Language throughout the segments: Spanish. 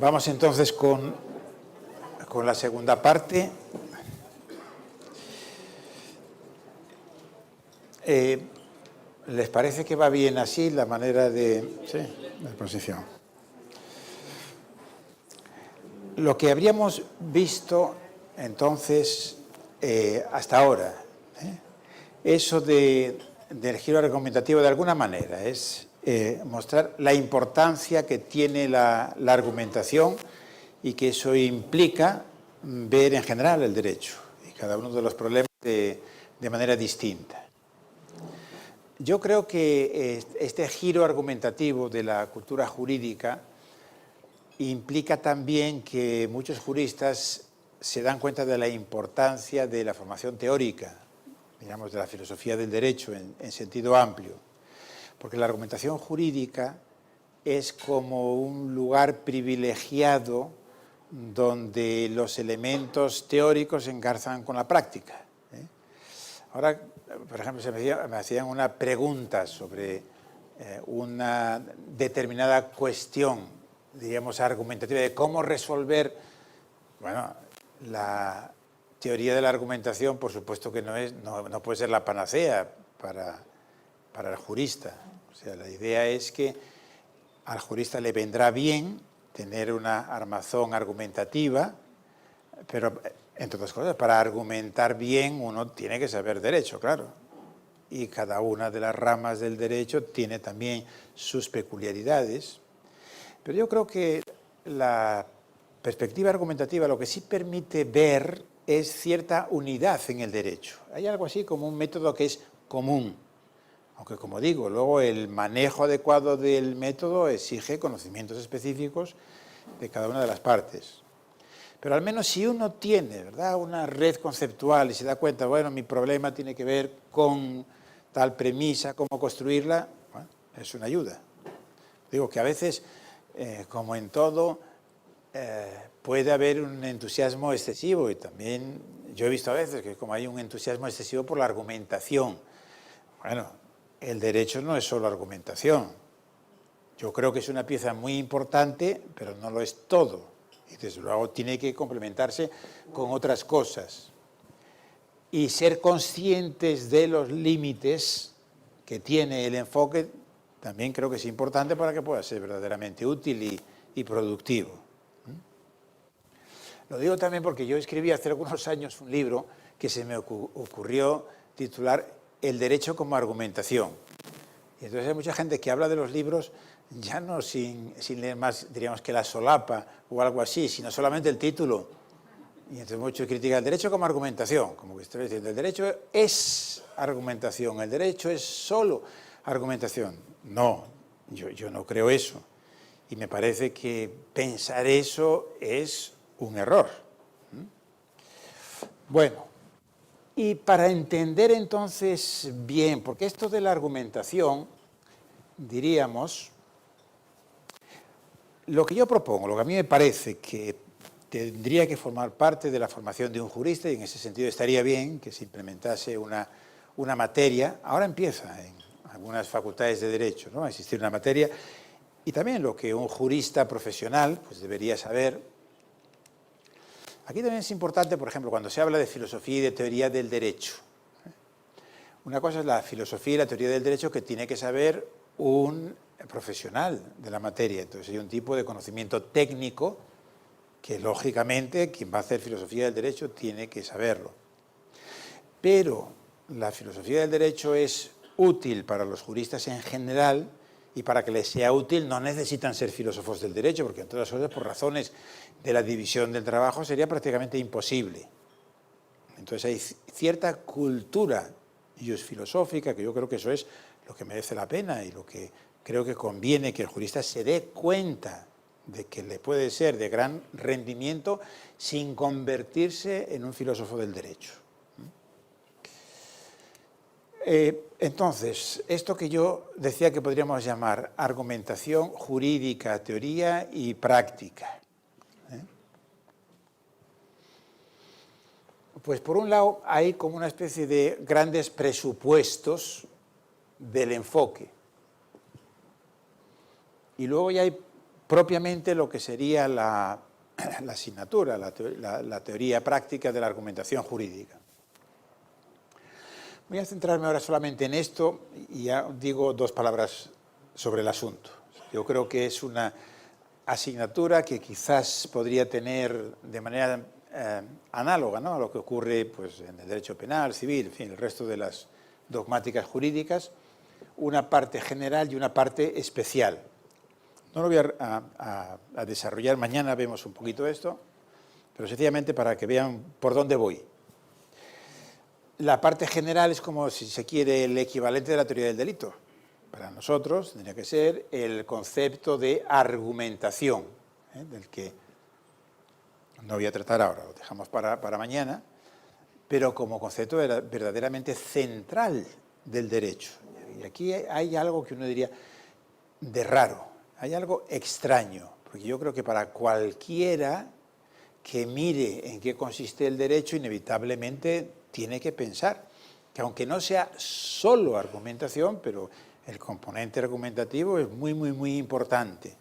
Vamos entonces con la segunda parte. ¿Les parece que va bien así la manera de exposición? Lo que habríamos visto entonces hasta ahora, eso del giro argumentativo de alguna manera es mostrar la importancia que tiene la argumentación y que eso implica ver en general el derecho y cada uno de los problemas de manera distinta. Yo creo que este giro argumentativo de la cultura jurídica implica también que muchos juristas se dan cuenta de la importancia de la formación teórica, digamos, de la filosofía del derecho en sentido amplio, porque la argumentación jurídica es como un lugar privilegiado donde los elementos teóricos se engarzan con la práctica. Ahora, por ejemplo, me hacían una pregunta sobre una determinada cuestión, digamos, argumentativa, de cómo resolver. Bueno, la teoría de la argumentación, por supuesto que no puede ser la panacea para el jurista. O sea, la idea es que al jurista le vendrá bien tener una armazón argumentativa, pero, entre otras cosas, para argumentar bien uno tiene que saber derecho, claro. Y cada una de las ramas del derecho tiene también sus peculiaridades. Pero yo creo que la perspectiva argumentativa lo que sí permite ver es cierta unidad en el derecho. Hay algo así como un método que es común. Aunque, como digo, luego el manejo adecuado del método exige conocimientos específicos de cada una de las partes. Pero al menos si uno tiene, ¿verdad?, una red conceptual y se da cuenta, bueno, mi problema tiene que ver con tal premisa, cómo construirla, bueno, es una ayuda. Digo que a veces, como en todo, puede haber un entusiasmo excesivo y también yo he visto a veces que como hay un entusiasmo excesivo por la argumentación. Bueno, el derecho no es solo argumentación. Yo creo que es una pieza muy importante, pero no lo es todo. Y desde luego tiene que complementarse con otras cosas. Y ser conscientes de los límites que tiene el enfoque también creo que es importante para que pueda ser verdaderamente útil y productivo. Lo digo también porque yo escribí hace algunos años un libro que se me ocurrió titular El derecho como argumentación. Y entonces hay mucha gente que habla de los libros ya no sin leer más, diríamos que la solapa o algo así, sino solamente el título. Y entonces muchos critican el derecho como argumentación, como que estoy diciendo, el derecho es argumentación, el derecho es solo argumentación. No, yo no creo eso. Y me parece que pensar eso es un error. Bueno, y para entender entonces bien, porque esto de la argumentación, diríamos, lo que yo propongo, lo que a mí me parece que tendría que formar parte de la formación de un jurista, y en ese sentido estaría bien que se implementase una materia, ahora empieza en algunas facultades de Derecho, ¿no?, a existir una materia, y también lo que un jurista profesional pues debería saber. Aquí también es importante, por ejemplo, cuando se habla de filosofía y de teoría del derecho. Una cosa es la filosofía y la teoría del derecho que tiene que saber un profesional de la materia. Entonces hay un tipo de conocimiento técnico que, lógicamente, quien va a hacer filosofía del derecho tiene que saberlo. Pero la filosofía del derecho es útil para los juristas en general y para que les sea útil no necesitan ser filósofos del derecho, porque en todas cosas, por razones de la división del trabajo, sería prácticamente imposible. Entonces hay cierta cultura filosófica, que yo creo que eso es lo que merece la pena y lo que creo que conviene que el jurista se dé cuenta de que le puede ser de gran rendimiento sin convertirse en un filósofo del derecho. Entonces, esto que yo decía que podríamos llamar argumentación jurídica, teoría y práctica. Pues por un lado hay como una especie de grandes presupuestos del enfoque. Y luego ya hay propiamente lo que sería la asignatura, la teoría práctica de la argumentación jurídica. Voy a centrarme ahora solamente en esto y ya digo 2 palabras sobre el asunto. Yo creo que es una asignatura que quizás podría tener de manera análoga, ¿no?, a lo que ocurre pues, en el derecho penal, civil, en fin, el resto de las dogmáticas jurídicas, una parte general y una parte especial. No lo voy a desarrollar, mañana vemos un poquito esto, pero sencillamente para que vean por dónde voy. La parte general es como, si se quiere, el equivalente de la teoría del delito. Para nosotros tendría que ser el concepto de argumentación, del que no voy a tratar ahora, lo dejamos para mañana, pero como concepto verdaderamente central del derecho. Y aquí hay algo que uno diría de raro, hay algo extraño, porque yo creo que para cualquiera que mire en qué consiste el derecho, inevitablemente tiene que pensar que aunque no sea solo argumentación, pero el componente argumentativo es muy, muy, muy importante.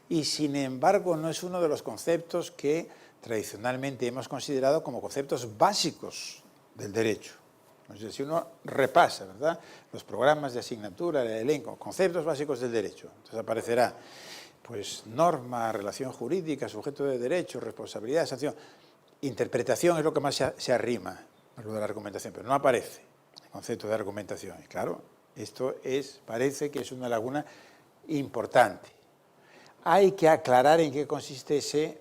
Y sin embargo no es uno de los conceptos que tradicionalmente hemos considerado como conceptos básicos del derecho. Entonces, si uno repasa, ¿verdad?, los programas de asignatura, el elenco, conceptos básicos del derecho, entonces aparecerá pues norma, relación jurídica, sujeto de derecho, responsabilidad, sanción. Interpretación es lo que más se arrima a lo de la argumentación, pero no aparece el concepto de argumentación. Y claro, esto parece que es una laguna importante. Hay que aclarar en qué consiste ese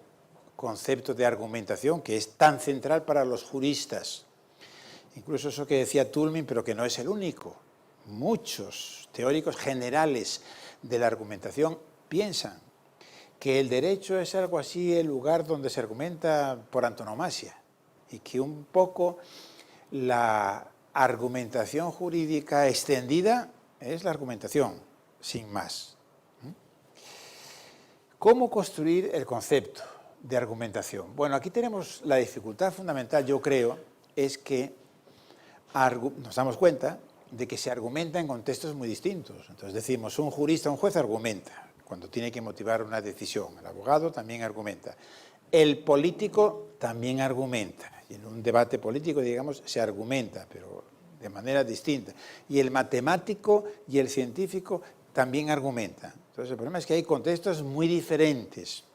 concepto de argumentación que es tan central para los juristas. Incluso eso que decía Toulmin, pero que no es el único. Muchos teóricos generales de la argumentación piensan que el derecho es algo así, el lugar donde se argumenta por antonomasia, y que un poco la argumentación jurídica extendida es la argumentación, sin más. ¿Cómo construir el concepto de argumentación? Bueno, aquí tenemos la dificultad fundamental, yo creo, es que nos damos cuenta de que se argumenta en contextos muy distintos. Entonces decimos, un jurista, un juez argumenta cuando tiene que motivar una decisión. El abogado también argumenta. El político también argumenta. Y en un debate político, digamos, se argumenta, pero de manera distinta. Y el matemático y el científico también argumentan. Entonces el problema es que hay contextos muy diferentes.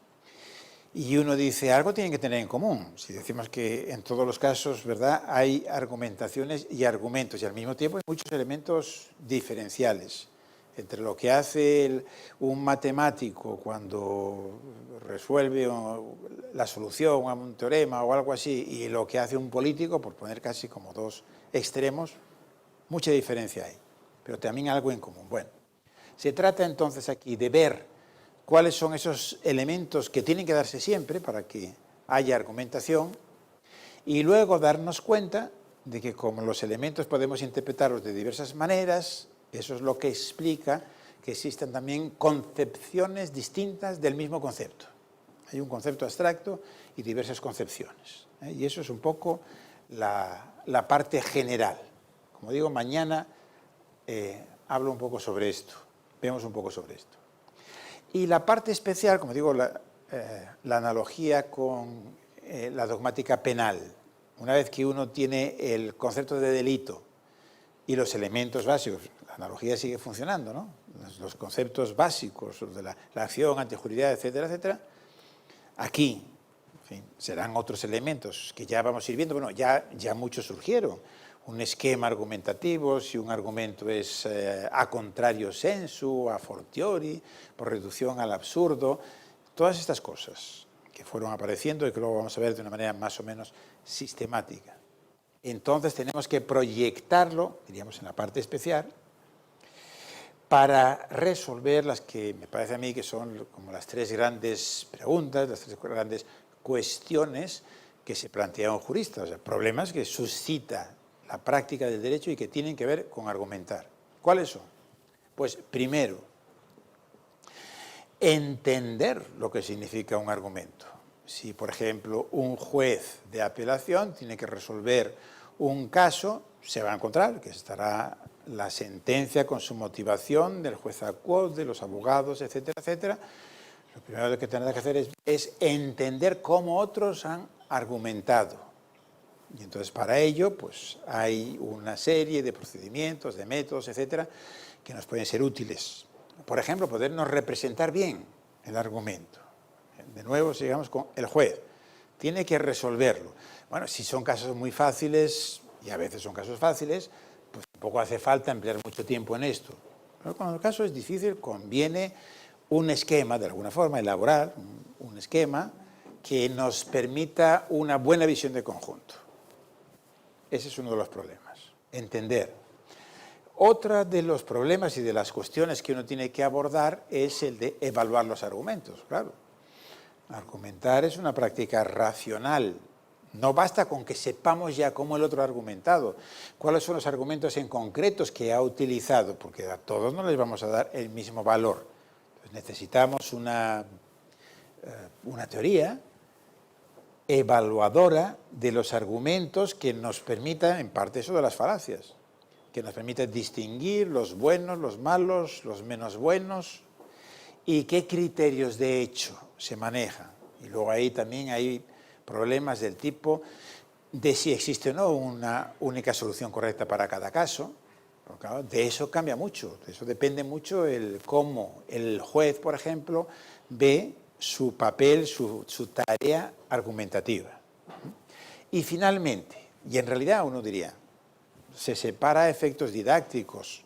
Y uno dice, algo tienen que tener en común. Si decimos que en todos los casos, ¿verdad?, hay argumentaciones y argumentos, y al mismo tiempo hay muchos elementos diferenciales entre lo que hace un matemático cuando resuelve la solución a un teorema o algo así, y lo que hace un político, por poner casi como 2 extremos, mucha diferencia hay, pero también algo en común. Bueno, se trata entonces aquí de ver cuáles son esos elementos que tienen que darse siempre para que haya argumentación, y luego darnos cuenta de que como los elementos podemos interpretarlos de diversas maneras, eso es lo que explica que existan también concepciones distintas del mismo concepto. Hay un concepto abstracto y diversas concepciones, y eso es un poco la parte general. Como digo, mañana hablo un poco sobre esto, vemos un poco sobre esto. Y la parte especial, como digo, la analogía con la dogmática penal. Una vez que uno tiene el concepto de delito y los elementos básicos, la analogía sigue funcionando, ¿no? Los conceptos básicos de la acción, antejuridad, etcétera, etcétera. Aquí, en fin, serán otros elementos que ya vamos a ir viendo. Bueno, ya muchos surgieron. Un esquema argumentativo, si un argumento es a contrario sensu, a fortiori, por reducción al absurdo, todas estas cosas que fueron apareciendo y que luego vamos a ver de una manera más o menos sistemática. Entonces tenemos que proyectarlo, diríamos en la parte especial, para resolver las que me parece a mí que son como las 3 grandes preguntas, las 3 grandes cuestiones que se plantea un jurista, o sea, problemas que suscita la práctica del derecho y que tienen que ver con argumentar. ¿Cuáles son? Pues primero, entender lo que significa un argumento. Si, por ejemplo, un juez de apelación tiene que resolver un caso, se va a encontrar que estará la sentencia con su motivación del juez ad quod, de los abogados, etcétera, etcétera. Lo primero que tendrá que hacer es entender cómo otros han argumentado. Y entonces para ello pues hay una serie de procedimientos, de métodos, etcétera, que nos pueden ser útiles. Por ejemplo, podernos representar bien el argumento. De nuevo, sigamos con el juez. Tiene que resolverlo. Bueno, si son casos muy fáciles, y a veces son casos fáciles, pues tampoco hace falta emplear mucho tiempo en esto. Pero cuando el caso es difícil, conviene un esquema, de alguna forma, elaborar un esquema que nos permita una buena visión de conjunto. Ese es uno de los problemas, entender. Otra de los problemas y de las cuestiones que uno tiene que abordar es el de evaluar los argumentos, claro. Argumentar es una práctica racional. No basta con que sepamos ya cómo el otro ha argumentado, cuáles son los argumentos en concretos que ha utilizado, porque a todos no les vamos a dar el mismo valor. Entonces necesitamos una teoría evaluadora de los argumentos que nos permita, en parte eso de las falacias, que nos permita distinguir los buenos, los malos, los menos buenos, y qué criterios de hecho se manejan. Y luego ahí también hay problemas del tipo de si existe o no una única solución correcta para cada caso. Porque, claro, de eso cambia mucho, de eso depende mucho el cómo el juez, por ejemplo, ve su papel, su tarea argumentativa. Y finalmente, y en realidad uno diría, se separa a efectos didácticos,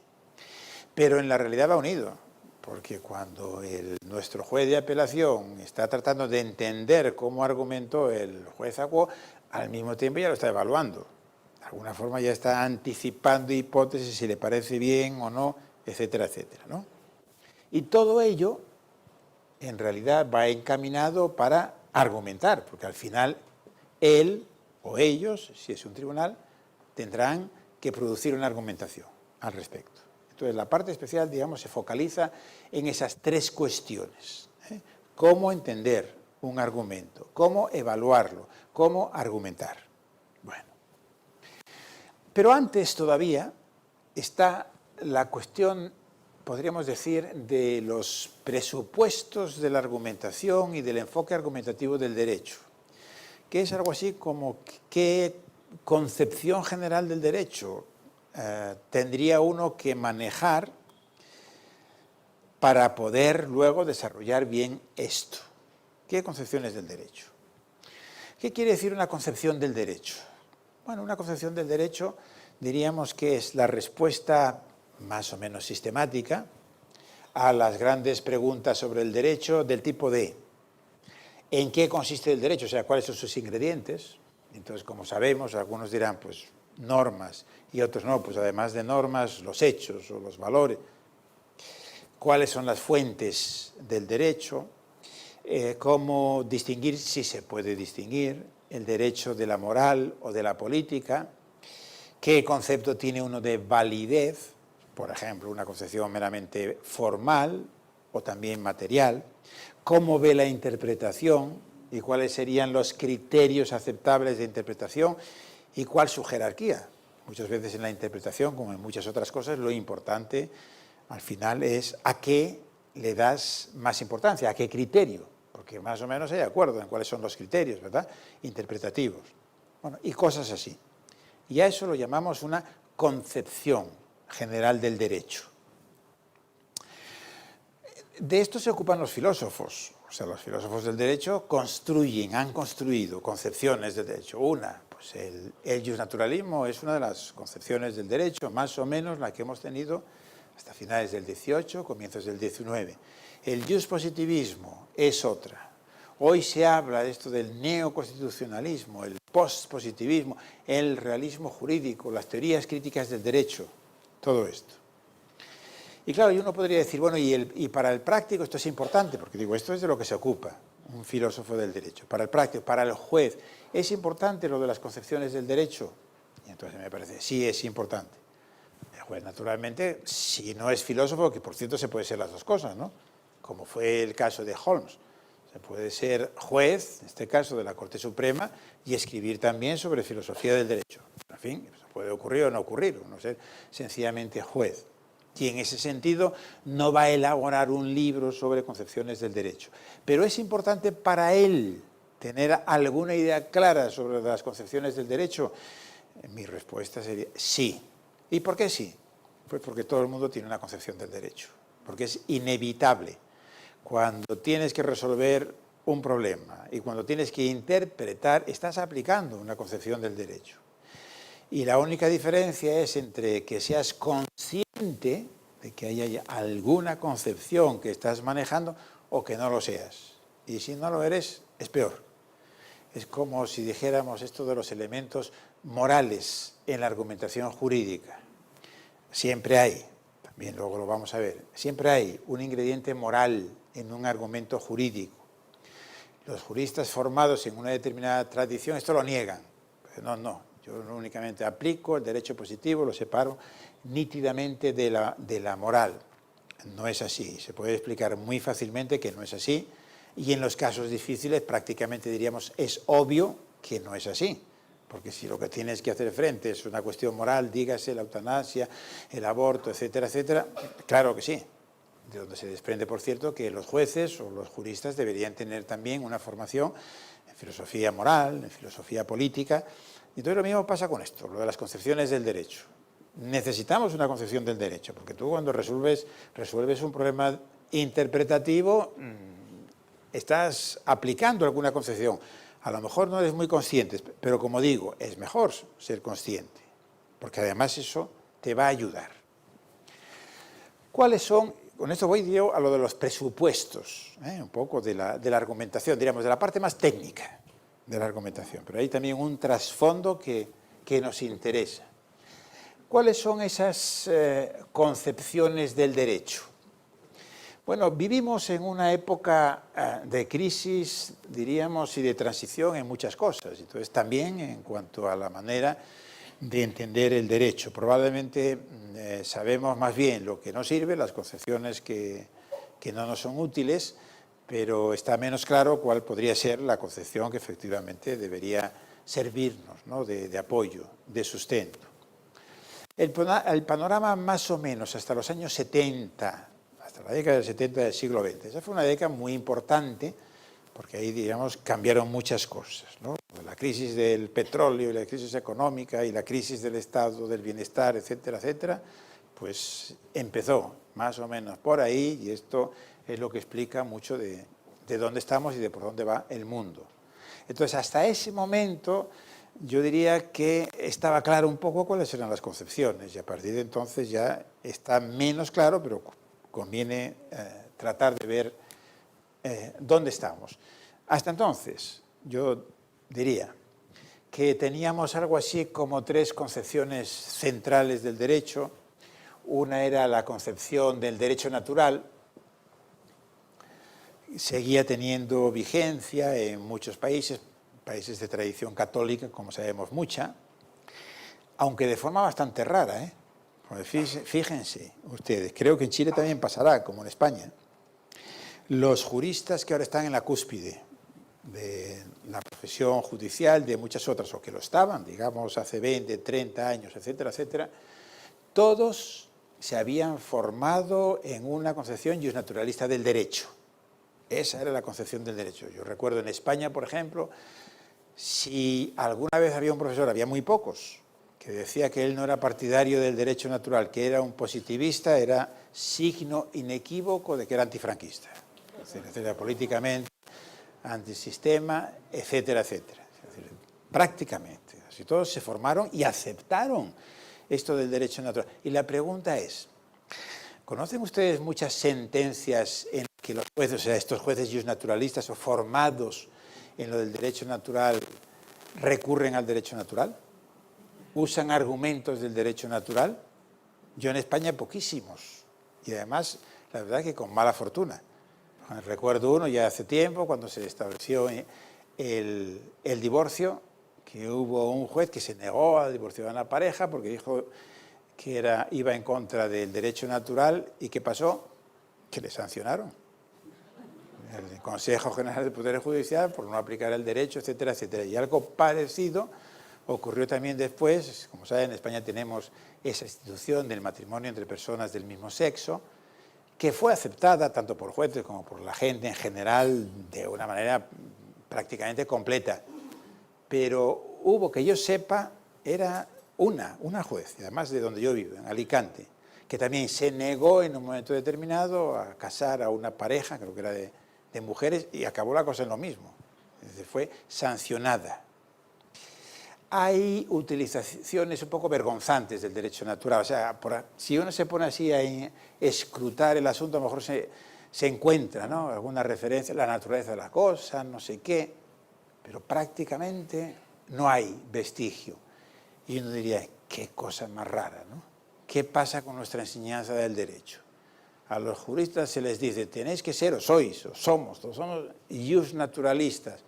pero en la realidad va unido. Porque cuando nuestro juez de apelación está tratando de entender cómo argumentó el juez Aguó, al mismo tiempo ya lo está evaluando. De alguna forma ya está anticipando hipótesis, si le parece bien o no, etcétera, etcétera, ¿no? Y todo ello, en realidad, va encaminado para argumentar, porque al final él o ellos, si es un tribunal, tendrán que producir una argumentación al respecto. Entonces, la parte especial, digamos, se focaliza en esas tres cuestiones. Cómo entender un argumento, cómo evaluarlo, cómo argumentar. Bueno. Pero antes todavía está la cuestión, podríamos decir, de los presupuestos de la argumentación y del enfoque argumentativo del derecho, que es algo así como qué concepción general del derecho tendría uno que manejar para poder luego desarrollar bien esto. ¿Qué concepciones del derecho? ¿Qué quiere decir una concepción del derecho? Bueno, una concepción del derecho diríamos que es la respuesta más o menos sistemática a las grandes preguntas sobre el derecho del tipo de ¿en qué consiste el derecho? O sea, ¿cuáles son sus ingredientes? Entonces, como sabemos, algunos dirán, pues, normas, y otros no, pues además de normas, los hechos o los valores. ¿Cuáles son las fuentes del derecho? ¿Cómo distinguir, si se puede distinguir, el derecho de la moral o de la política? ¿Qué concepto tiene uno de validez? Por ejemplo, una concepción meramente formal o también material. ¿Cómo ve la interpretación y cuáles serían los criterios aceptables de interpretación y cuál su jerarquía? Muchas veces en la interpretación, como en muchas otras cosas, lo importante al final es a qué le das más importancia, a qué criterio, porque más o menos hay acuerdo en cuáles son los criterios, ¿verdad?, interpretativos. Bueno, y cosas así. Y a eso lo llamamos una concepción general del derecho. De esto se ocupan los filósofos. O sea, los filósofos del derecho han construido concepciones del derecho. Una, pues el justnaturalismo es una de las concepciones del derecho, más o menos la que hemos tenido hasta finales del XVIII, comienzos del XIX. El justpositivismo es otra. Hoy se habla de esto del neoconstitucionalismo, el postpositivismo, el realismo jurídico, las teorías críticas del derecho, todo esto. Y claro, uno podría decir, bueno, y para el práctico esto es importante, porque digo, esto es de lo que se ocupa un filósofo del derecho. Para el práctico, para el juez, ¿es importante lo de las concepciones del derecho? Y entonces me parece, sí es importante. El juez, naturalmente, si no es filósofo, que por cierto se puede ser las dos cosas, ¿no? Como fue el caso de Holmes. Se puede ser juez, en este caso de la Corte Suprema, y escribir también sobre filosofía del derecho. En fin, eso puede ocurrir o no ocurrir, no ser sencillamente juez. Y en ese sentido no va a elaborar un libro sobre concepciones del derecho. Pero es importante para él tener alguna idea clara sobre las concepciones del derecho. Mi respuesta sería sí. ¿Y por qué sí? Pues porque todo el mundo tiene una concepción del derecho. Porque es inevitable. Cuando tienes que resolver un problema y cuando tienes que interpretar, estás aplicando una concepción del derecho. Y la única diferencia es entre que seas consciente de que haya alguna concepción que estás manejando o que no lo seas. Y si no lo eres, es peor. Es como si dijéramos esto de los elementos morales en la argumentación jurídica. Siempre hay, también luego lo vamos a ver, siempre hay un ingrediente moral en un argumento jurídico. Los juristas formados en una determinada tradición esto lo niegan. Pero no, yo únicamente aplico el derecho positivo, lo separo nítidamente de la moral. No es así, se puede explicar muy fácilmente que no es así y en los casos difíciles prácticamente diríamos es obvio que no es así. Porque si lo que tienes que hacer frente es una cuestión moral, dígase la eutanasia, el aborto, etcétera, etcétera, claro que sí. De donde se desprende, por cierto, que los jueces o los juristas deberían tener también una formación en filosofía moral, en filosofía política. Y entonces lo mismo pasa con esto, lo de las concepciones del derecho. Necesitamos una concepción del derecho, porque tú cuando resuelves un problema interpretativo, estás aplicando alguna concepción. A lo mejor no eres muy consciente, pero como digo, es mejor ser consciente, porque además eso te va a ayudar. ¿Cuáles son? Con esto voy yo a lo de los presupuestos, un poco de la argumentación, diríamos, de la parte más técnica de la argumentación, pero hay también un trasfondo que nos interesa. ¿Cuáles son esas concepciones del derecho? Bueno, vivimos en una época de crisis, diríamos, y de transición en muchas cosas. Entonces, también en cuanto a la manera de entender el derecho. Probablemente sabemos más bien lo que nos sirve, las concepciones que no nos son útiles, pero está menos claro cuál podría ser la concepción que efectivamente debería servirnos, ¿no?, de apoyo, de sustento. El panorama más o menos hasta los años 70, hasta la década del 70 del siglo XX. Esa fue una década muy importante porque ahí, digamos, cambiaron muchas cosas, ¿no? La crisis del petróleo y la crisis económica y la crisis del estado del bienestar, etcétera, etcétera, pues empezó más o menos por ahí y esto es lo que explica mucho de dónde estamos y de por dónde va el mundo. Entonces, hasta ese momento yo diría que estaba claro un poco cuáles eran las concepciones y a partir de entonces ya está menos claro, pero conviene tratar de ver dónde estamos. Hasta entonces, yo diría que teníamos algo así como tres concepciones centrales del derecho. Una era la concepción del derecho natural, seguía teniendo vigencia en muchos países de tradición católica, como sabemos, mucha, aunque de forma bastante rara, Fíjense ustedes, creo que en Chile también pasará, como en España. Los juristas que ahora están en la cúspide de la profesión judicial, de muchas otras, o que lo estaban, digamos, hace 20, 30 años, etcétera, etcétera, todos se habían formado en una concepción justnaturalista del derecho. Esa era la concepción del derecho. Yo recuerdo en España, por ejemplo, si alguna vez había un profesor, había muy pocos, que decía que él no era partidario del derecho natural, que era un positivista, era signo inequívoco de que era antifranquista. Es decir, era políticamente antisistema, etcétera, etcétera. Es decir, prácticamente, así todos se formaron y aceptaron esto del derecho natural. Y la pregunta es, ¿conocen ustedes muchas sentencias en que los jueces, o sea, estos jueces justnaturalistas o formados en lo del derecho natural, recurren al derecho natural? ¿Usan argumentos del derecho natural? Yo en España poquísimos. Y además, la verdad es que con mala fortuna. Recuerdo uno ya hace tiempo, cuando se estableció el divorcio, que hubo un juez que se negó a divorciar a una pareja porque dijo que iba en contra del derecho natural. ¿Y qué pasó? Que le sancionaron. El Consejo General del Poder Judicial por no aplicar el derecho, etcétera, etcétera. Y algo parecido ocurrió también después. Como saben, en España tenemos esa institución del matrimonio entre personas del mismo sexo, que fue aceptada tanto por jueces como por la gente en general de una manera prácticamente completa. Pero hubo, que yo sepa, era una juez, además de donde yo vivo, en Alicante, que también se negó en un momento determinado a casar a una pareja, creo que era de mujeres, y acabó la cosa en lo mismo. Fue sancionada. Hay utilizaciones un poco vergonzantes del derecho natural. O sea, si uno se pone así a escrutar el asunto, a lo mejor se encuentra, ¿no?, alguna referencia a la naturaleza de la cosa, no sé qué, pero prácticamente no hay vestigio. Y uno diría, qué cosa más rara, ¿no? ¿Qué pasa con nuestra enseñanza del derecho? A los juristas se les dice, tenéis que ser, o sois, o somos naturalistas.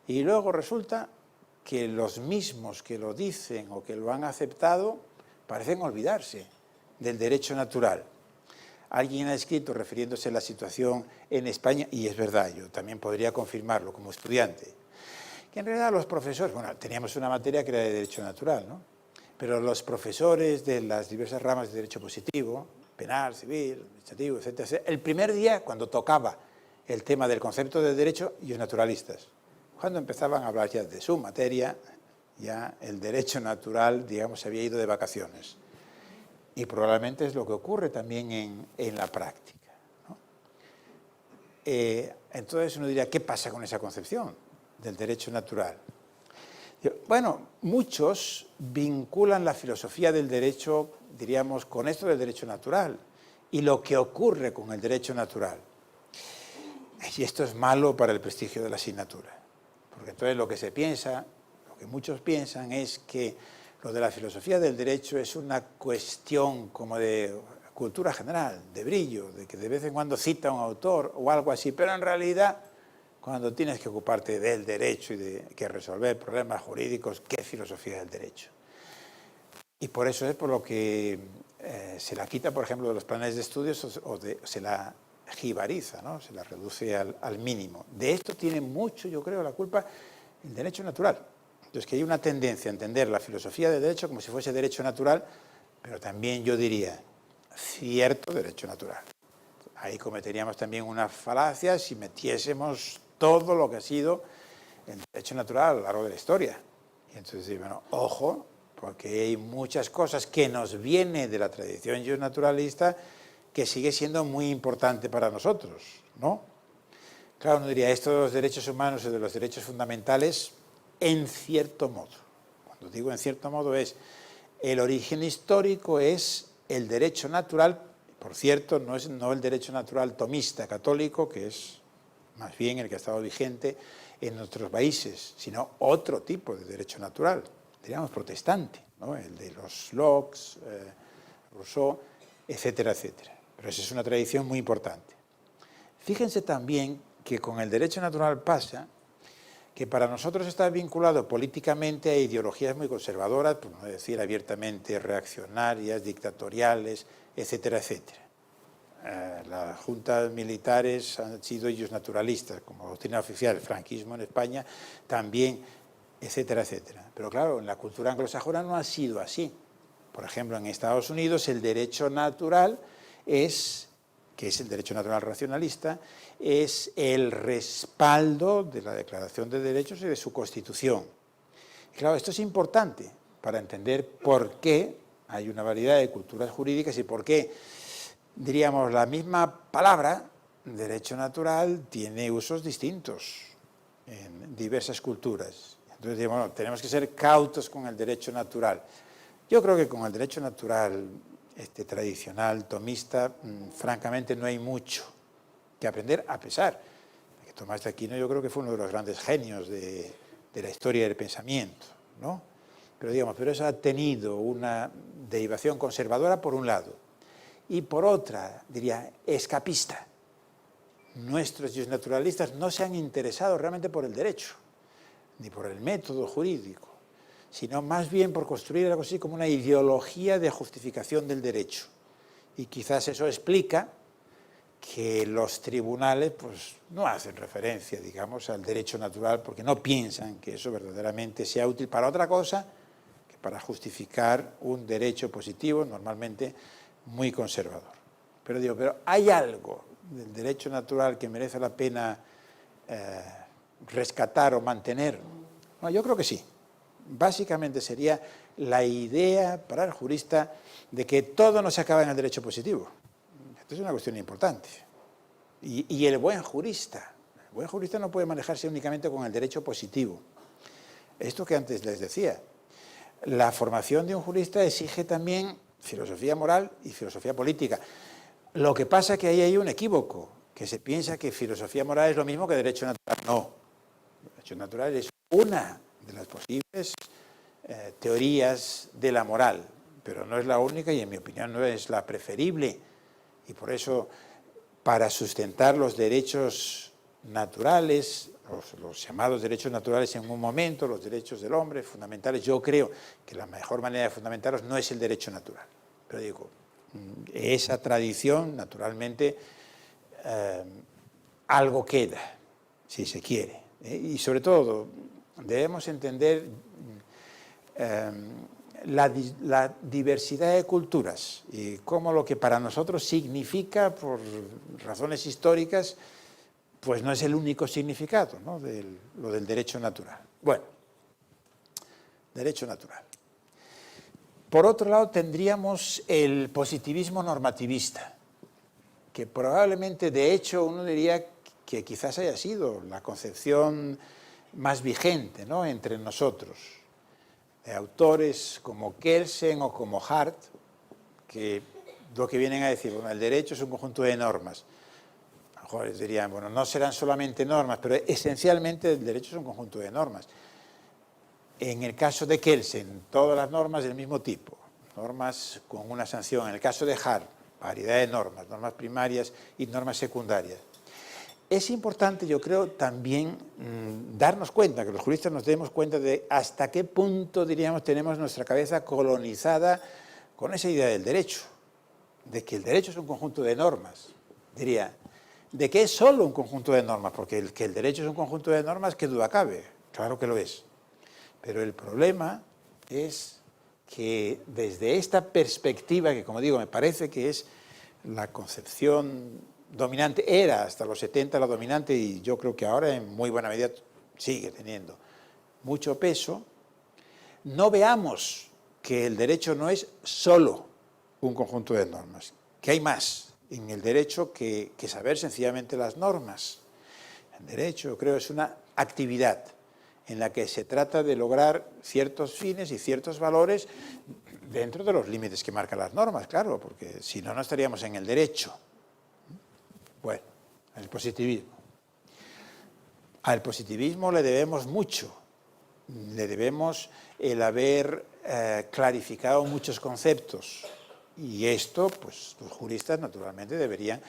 Y luego resulta que los mismos que lo dicen o que lo han aceptado parecen olvidarse del derecho natural. Alguien ha escrito, refiriéndose a la situación en España, y es verdad, yo también podría confirmarlo como estudiante, que en realidad los profesores, bueno, teníamos una materia que era de derecho natural, ¿no?, pero los profesores de las diversas ramas de derecho positivo, penal, civil, administrativo, etcétera, el primer día, cuando tocaba el tema del concepto de derecho, y los naturalistas, cuando empezaban a hablar ya de su materia, ya el derecho natural, digamos, se había ido de vacaciones. Y probablemente es lo que ocurre también en la práctica, ¿no? Entonces uno diría, ¿qué pasa con esa concepción del derecho natural? Bueno, muchos vinculan la filosofía del derecho, diríamos, con esto del derecho natural y lo que ocurre con el derecho natural. Y esto es malo para el prestigio de la asignatura, porque entonces lo que se piensa, lo que muchos piensan es que lo de la filosofía del derecho es una cuestión como de cultura general, de brillo, de que de vez en cuando cita un autor o algo así, pero en realidad, cuando tienes que ocuparte del derecho y de que resolver problemas jurídicos, ¿qué filosofía del derecho? Y por eso es por lo que se la quita, por ejemplo, de los planes de estudios o se la jibariza, ¿no?, se la reduce al mínimo. De esto tiene mucho, yo creo, la culpa el derecho natural. Entonces, que hay una tendencia a entender la filosofía del derecho como si fuese derecho natural, pero también yo diría cierto derecho natural. Ahí cometeríamos también una falacia si metiésemos todo lo que ha sido el derecho natural a lo largo de la historia. Y entonces, bueno, ojo, porque hay muchas cosas que nos vienen de la tradición naturalista que sigue siendo muy importante para nosotros, ¿no? Claro, uno diría, esto de los derechos humanos y de los derechos fundamentales, en cierto modo. Cuando digo en cierto modo es, el origen histórico es el derecho natural. Por cierto, no el derecho natural tomista católico, que es más bien el que ha estado vigente en nuestros países, sino otro tipo de derecho natural, diríamos protestante, ¿no?, el de los Locke, Rousseau, etcétera, etcétera. Pero esa es una tradición muy importante. Fíjense también que con el derecho natural pasa que para nosotros está vinculado políticamente a ideologías muy conservadoras, por no decir abiertamente reaccionarias, dictatoriales, etcétera, etcétera. Las juntas militares han sido ellos naturalistas, como doctrina oficial, el franquismo en España también, etcétera, etcétera. Pero claro, en la cultura anglosajona no ha sido así. Por ejemplo, en Estados Unidos el derecho natural que es el derecho natural racionalista, es el respaldo de la Declaración de Derechos y de su Constitución. Y claro, esto es importante para entender por qué hay una variedad de culturas jurídicas y por qué, diríamos, la misma palabra, derecho natural, tiene usos distintos en diversas culturas. Entonces, bueno, tenemos que ser cautos con el derecho natural. Yo creo que con el derecho natural tradicional, tomista, francamente no hay mucho que aprender, a pesar de que Tomás de Aquino yo creo que fue uno de los grandes genios de la historia del pensamiento, ¿no? Pero digamos, eso ha tenido una derivación conservadora por un lado y por otra, diría, escapista. Nuestros naturalistas no se han interesado realmente por el derecho, ni por el método jurídico, sino más bien por construir algo así como una ideología de justificación del derecho. Y quizás eso explica que los tribunales pues, no hacen referencia, digamos, al derecho natural porque no piensan que eso verdaderamente sea útil para otra cosa para justificar un derecho positivo, normalmente muy conservador. Pero ¿hay algo del derecho natural que merece la pena rescatar o mantener? No, yo creo que sí. Básicamente sería la idea para el jurista de que todo no se acaba en el derecho positivo. Esto es una cuestión importante. Y el buen jurista no puede manejarse únicamente con el derecho positivo. Esto que antes les decía, la formación de un jurista exige también filosofía moral y filosofía política. Lo que pasa es que ahí hay un equívoco, que se piensa que filosofía moral es lo mismo que derecho natural. No, el derecho natural es una de las posibles teorías de la moral, pero no es la única y en mi opinión no es la preferible. Y por eso, para sustentar los derechos naturales, los llamados derechos naturales en un momento, los derechos del hombre fundamentales, yo creo que la mejor manera de fundamentarlos no es el derecho natural. Pero digo, esa tradición, naturalmente, algo queda, si se quiere. Y sobre todo, debemos entender la diversidad de culturas y cómo lo que para nosotros significa, por razones históricas, pues no es el único significado, ¿no?, lo del derecho natural. Bueno, derecho natural. Por otro lado, tendríamos el positivismo normativista, que probablemente, de hecho, uno diría que quizás haya sido la concepción más vigente, ¿no?, entre nosotros, de autores como Kelsen o como Hart, que lo que vienen a decir, bueno, el derecho es un conjunto de normas. A lo mejor dirían, bueno, no serán solamente normas, pero esencialmente el derecho es un conjunto de normas. En el caso de Kelsen, todas las normas del mismo tipo, normas con una sanción. En el caso de Hart, variedad de normas, normas primarias y normas secundarias. Es importante, yo creo, también darnos cuenta, que los juristas nos demos cuenta de hasta qué punto, diríamos, tenemos nuestra cabeza colonizada con esa idea del derecho, de que el derecho es un conjunto de normas, diría, de que es solo un conjunto de normas, porque que el derecho es un conjunto de normas, ¿qué duda cabe? Claro que lo es. Pero el problema es que desde esta perspectiva, que como digo, me parece que es la concepción dominante, era hasta los 70 la dominante y yo creo que ahora en muy buena medida sigue teniendo mucho peso, no veamos que el derecho no es solo un conjunto de normas, que hay más en el derecho que saber sencillamente las normas. El derecho, creo, es una actividad en la que se trata de lograr ciertos fines y ciertos valores dentro de los límites que marcan las normas, claro, porque si no, no estaríamos en el derecho. Bueno, el positivismo. Al positivismo le debemos mucho, le debemos el haber clarificado muchos conceptos y esto, pues los juristas naturalmente deberían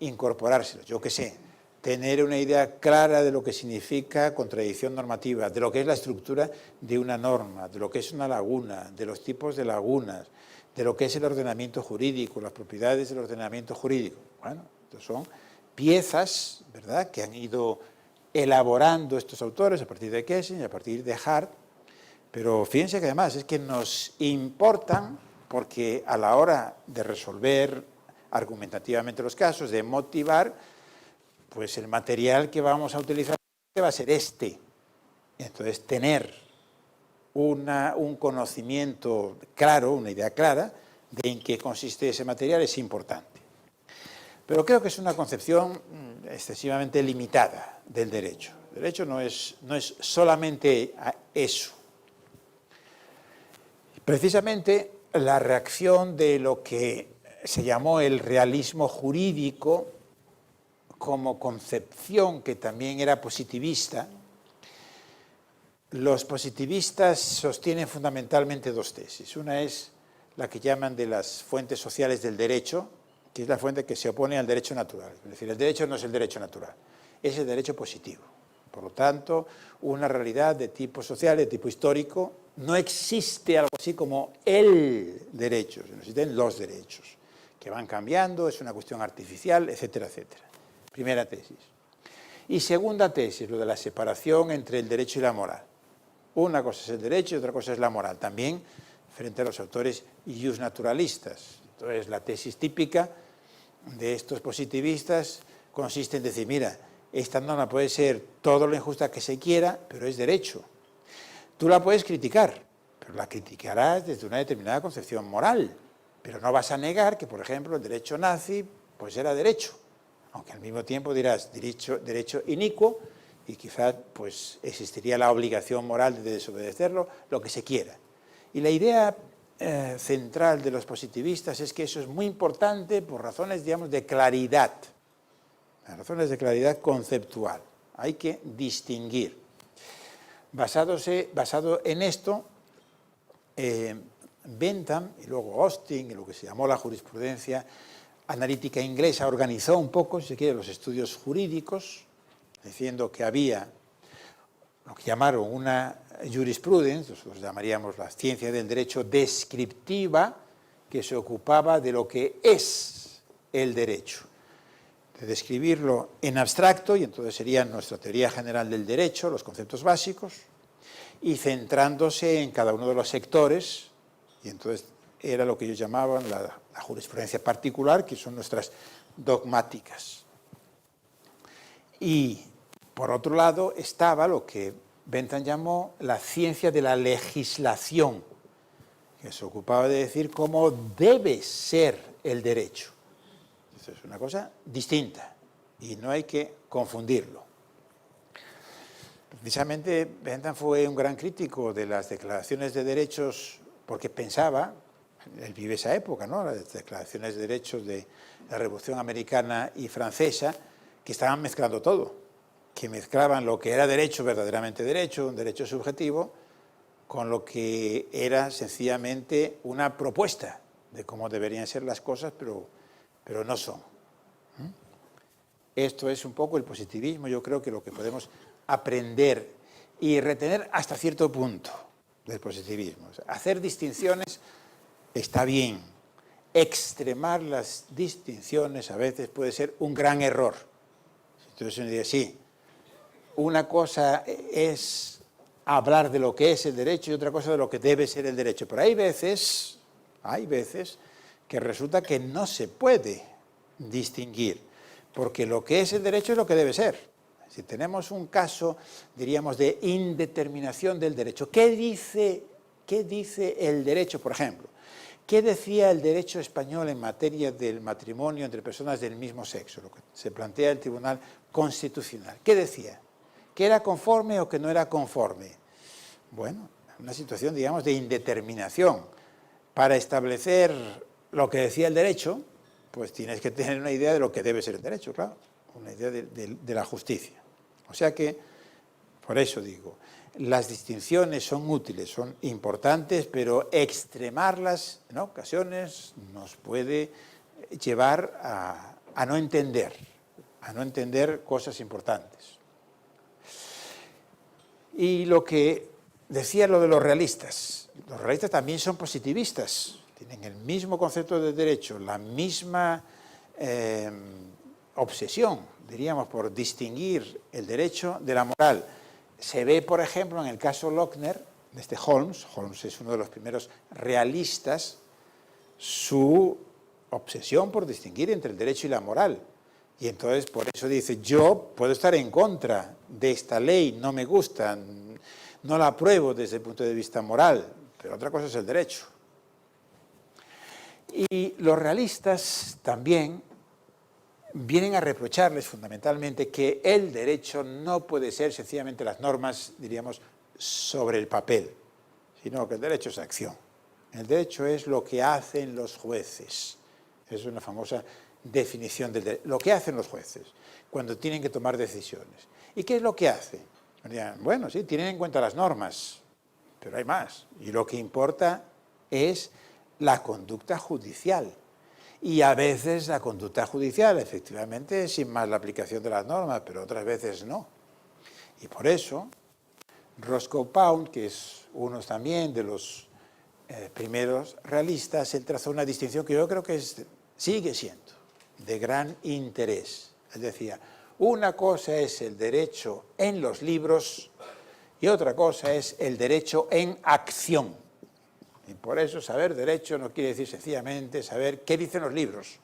incorporárselos. Yo qué sé, tener una idea clara de lo que significa contradicción normativa, de lo que es la estructura de una norma, de lo que es una laguna, de los tipos de lagunas, de lo que es el ordenamiento jurídico, las propiedades del ordenamiento jurídico. Bueno, estos son piezas, ¿verdad?, que han ido elaborando estos autores a partir de Kelsen y a partir de Hart, pero fíjense que además es que nos importan porque a la hora de resolver argumentativamente los casos, de motivar, pues el material que vamos a utilizar va a ser este. Entonces, tener un conocimiento claro, una idea clara de en qué consiste ese material es importante. Pero creo que es una concepción excesivamente limitada del derecho. El derecho no es solamente eso. Precisamente la reacción de lo que se llamó el realismo jurídico como concepción que también era positivista, los positivistas sostienen fundamentalmente dos tesis. Una es la que llaman de las fuentes sociales del derecho, que es la fuente que se opone al derecho natural. Es decir, el derecho no es el derecho natural, es el derecho positivo. Por lo tanto, una realidad de tipo social, de tipo histórico, no existe algo así como el derecho, sino existen los derechos, que van cambiando, es una cuestión artificial, etcétera, etcétera. Primera tesis. Y segunda tesis, lo de la separación entre el derecho y la moral. Una cosa es el derecho y otra cosa es la moral. También frente a los autores iusnaturalistas. Entonces, la tesis típica de estos positivistas consiste en decir, mira, esta norma puede ser todo lo injusta que se quiera, pero es derecho. Tú la puedes criticar, pero la criticarás desde una determinada concepción moral, pero no vas a negar que, por ejemplo, el derecho nazi pues era derecho, aunque al mismo tiempo dirás derecho inicuo y quizás pues, existiría la obligación moral de desobedecerlo, lo que se quiera. Y la idea central de los positivistas es que eso es muy importante por razones, digamos, de claridad, razones de claridad conceptual. Hay que distinguir. Basado en esto, Bentham y luego Austin, y lo que se llamó la jurisprudencia analítica inglesa, organizó un poco, si se quiere, los estudios jurídicos, diciendo que había lo que llamaron una jurisprudence, nosotros llamaríamos la ciencia del derecho descriptiva, que se ocupaba de lo que es el derecho, de describirlo en abstracto, y entonces sería nuestra teoría general del derecho, los conceptos básicos, y centrándose en cada uno de los sectores, y entonces era lo que ellos llamaban la jurisprudencia particular, que son nuestras dogmáticas. Y, por otro lado, estaba lo que Bentham llamó la ciencia de la legislación, que se ocupaba de decir cómo debe ser el derecho. Esto es una cosa distinta y no hay que confundirlo. Precisamente Bentham fue un gran crítico de las declaraciones de derechos porque pensaba, él vive esa época, ¿no?, las declaraciones de derechos de la Revolución Americana y Francesa, que estaban mezclando todo, que mezclaban lo que era derecho, verdaderamente derecho, un derecho subjetivo, con lo que era sencillamente una propuesta de cómo deberían ser las cosas, pero no son. Esto es un poco el positivismo, yo creo que lo que podemos aprender y retener hasta cierto punto del positivismo. O sea, hacer distinciones está bien, extremar las distinciones a veces puede ser un gran error. Entonces uno dice, sí, una cosa es hablar de lo que es el derecho y otra cosa de lo que debe ser el derecho. Pero hay veces que resulta que no se puede distinguir, porque lo que es el derecho es lo que debe ser. Si tenemos un caso, diríamos, de indeterminación del derecho, ¿qué dice el derecho, por ejemplo? ¿Qué decía el derecho español en materia del matrimonio entre personas del mismo sexo? Lo que se plantea el Tribunal Constitucional. ¿Qué decía? ¿Que era conforme o que no era conforme? Bueno, una situación, digamos, de indeterminación. Para establecer lo que decía el derecho, pues tienes que tener una idea de lo que debe ser el derecho, claro, una idea de la justicia. O sea que, por eso digo, las distinciones son útiles, son importantes, pero extremarlas en ocasiones nos puede llevar a no entender cosas importantes. Y lo que decía lo de los realistas también son positivistas, tienen el mismo concepto de derecho, la misma obsesión, diríamos, por distinguir el derecho de la moral. Se ve, por ejemplo, en el caso Lochner, de Holmes es uno de los primeros realistas, su obsesión por distinguir entre el derecho y la moral. Y entonces por eso dice, yo puedo estar en contra de esta ley, no me gusta, no la apruebo desde el punto de vista moral, pero otra cosa es el derecho. Y los realistas también vienen a reprocharles fundamentalmente que el derecho no puede ser sencillamente las normas, diríamos, sobre el papel, sino que el derecho es acción. El derecho es lo que hacen los jueces. Es una famosa definición del derecho. Lo que hacen los jueces cuando tienen que tomar decisiones. ¿Y qué es lo que hacen? Bueno, sí, tienen en cuenta las normas, pero hay más. Y lo que importa es la conducta judicial. Y a veces la conducta judicial, efectivamente, es sin más la aplicación de las normas, pero otras veces no. Y por eso, Roscoe Pound, que es uno también de los primeros realistas, él trazó una distinción que yo creo que sigue siendo de gran interés. Él decía, una cosa es el derecho en los libros y otra cosa es el derecho en acción. Y por eso saber derecho no quiere decir sencillamente saber qué dicen los libros.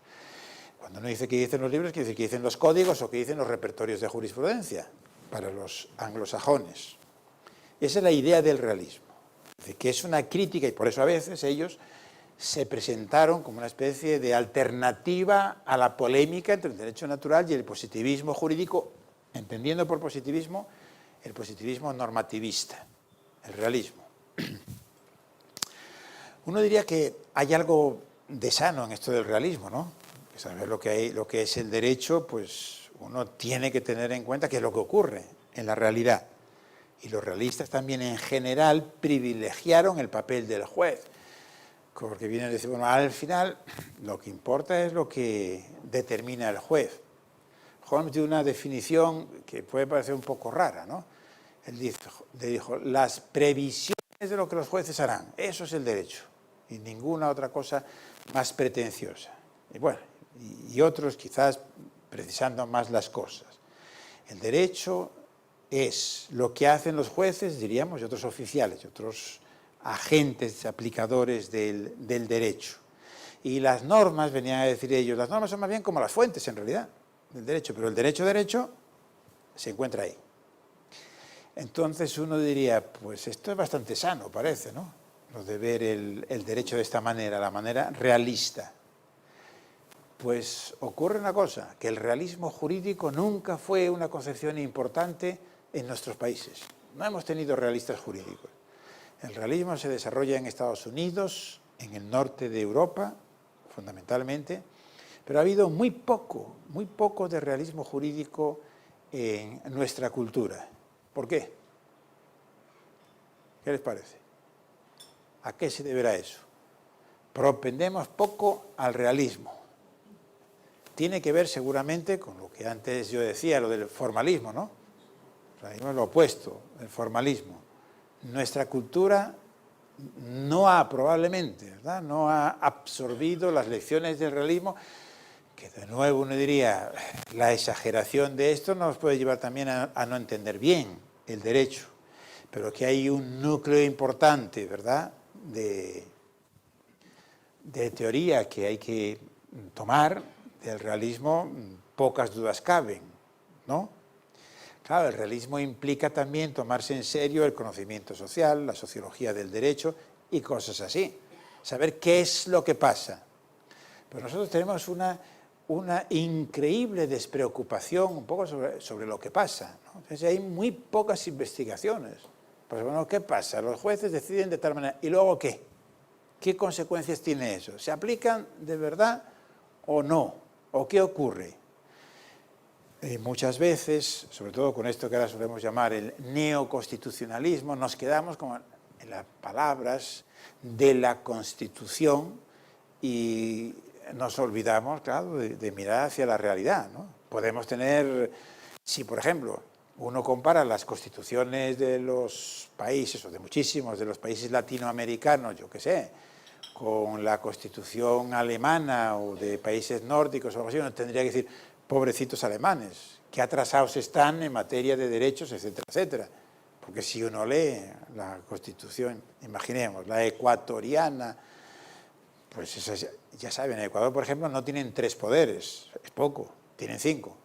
Cuando uno dice qué dicen los libros, quiere decir qué dicen los códigos o qué dicen los repertorios de jurisprudencia para los anglosajones. Esa es la idea del realismo, de que es una crítica, y por eso a veces ellos se presentaron como una especie de alternativa a la polémica entre el derecho natural y el positivismo jurídico, entendiendo por positivismo el positivismo normativista, el realismo. Uno diría que hay algo de sano en esto del realismo, ¿no? Saber lo que es el derecho, pues uno tiene que tener en cuenta qué es lo que ocurre en la realidad. Y los realistas también en general privilegiaron el papel del juez, porque vienen a decir, bueno, al final lo que importa es lo que determina el juez. Holmes tiene una definición que puede parecer un poco rara, ¿no? Él dijo, las previsiones de lo que los jueces harán, eso es el derecho, y ninguna otra cosa más pretenciosa. Y bueno, y otros quizás precisando más las cosas. El derecho es lo que hacen los jueces, diríamos, y otros oficiales, y otros agentes aplicadores del derecho. Y las normas, venían a decir ellos, las normas son más bien como las fuentes en realidad del derecho, pero el derecho se encuentra ahí. Entonces uno diría, pues esto es bastante sano, parece, ¿no? Lo de ver el derecho de esta manera, la manera realista. Pues ocurre una cosa, que el realismo jurídico nunca fue una concepción importante en nuestros países. No hemos tenido realistas jurídicos. El realismo se desarrolla en Estados Unidos, en el norte de Europa, fundamentalmente, pero ha habido muy poco de realismo jurídico en nuestra cultura. ¿Por qué? ¿Qué les parece? ¿A qué se deberá eso? Propendemos poco al realismo. Tiene que ver seguramente con lo que antes yo decía, lo del formalismo, ¿no? El realismo es lo opuesto, el formalismo. Nuestra cultura no ha probablemente, ¿verdad?, no ha absorbido las lecciones del realismo, que de nuevo uno diría, la exageración de esto nos puede llevar también a no entender bien el derecho, pero que hay un núcleo importante, ¿verdad?, de teoría que hay que tomar del realismo, pocas dudas caben, ¿no? Claro, el realismo implica también tomarse en serio el conocimiento social, la sociología del derecho y cosas así. Saber qué es lo que pasa. Pero nosotros tenemos una increíble despreocupación un poco sobre lo que pasa, ¿no? Entonces hay muy pocas investigaciones. Pues bueno, ¿qué pasa? Los jueces deciden de tal manera. ¿Y luego qué? ¿Qué consecuencias tiene eso? ¿Se aplican de verdad o no? ¿O qué ocurre? Muchas veces, sobre todo con esto que ahora solemos llamar el neoconstitucionalismo, nos quedamos como en las palabras de la Constitución y nos olvidamos, claro, de mirar hacia la realidad, ¿no? Podemos tener, si por ejemplo uno compara las constituciones de los países, o de muchísimos de los países latinoamericanos, yo qué sé, con la Constitución alemana o de países nórdicos o algo así, uno tendría que decir, pobrecitos alemanes, qué atrasados están en materia de derechos, etcétera, etcétera. Porque si uno lee la Constitución, imaginemos, la ecuatoriana, pues esas, ya saben, en Ecuador, por ejemplo, no tienen 3 poderes, es poco, tienen 5.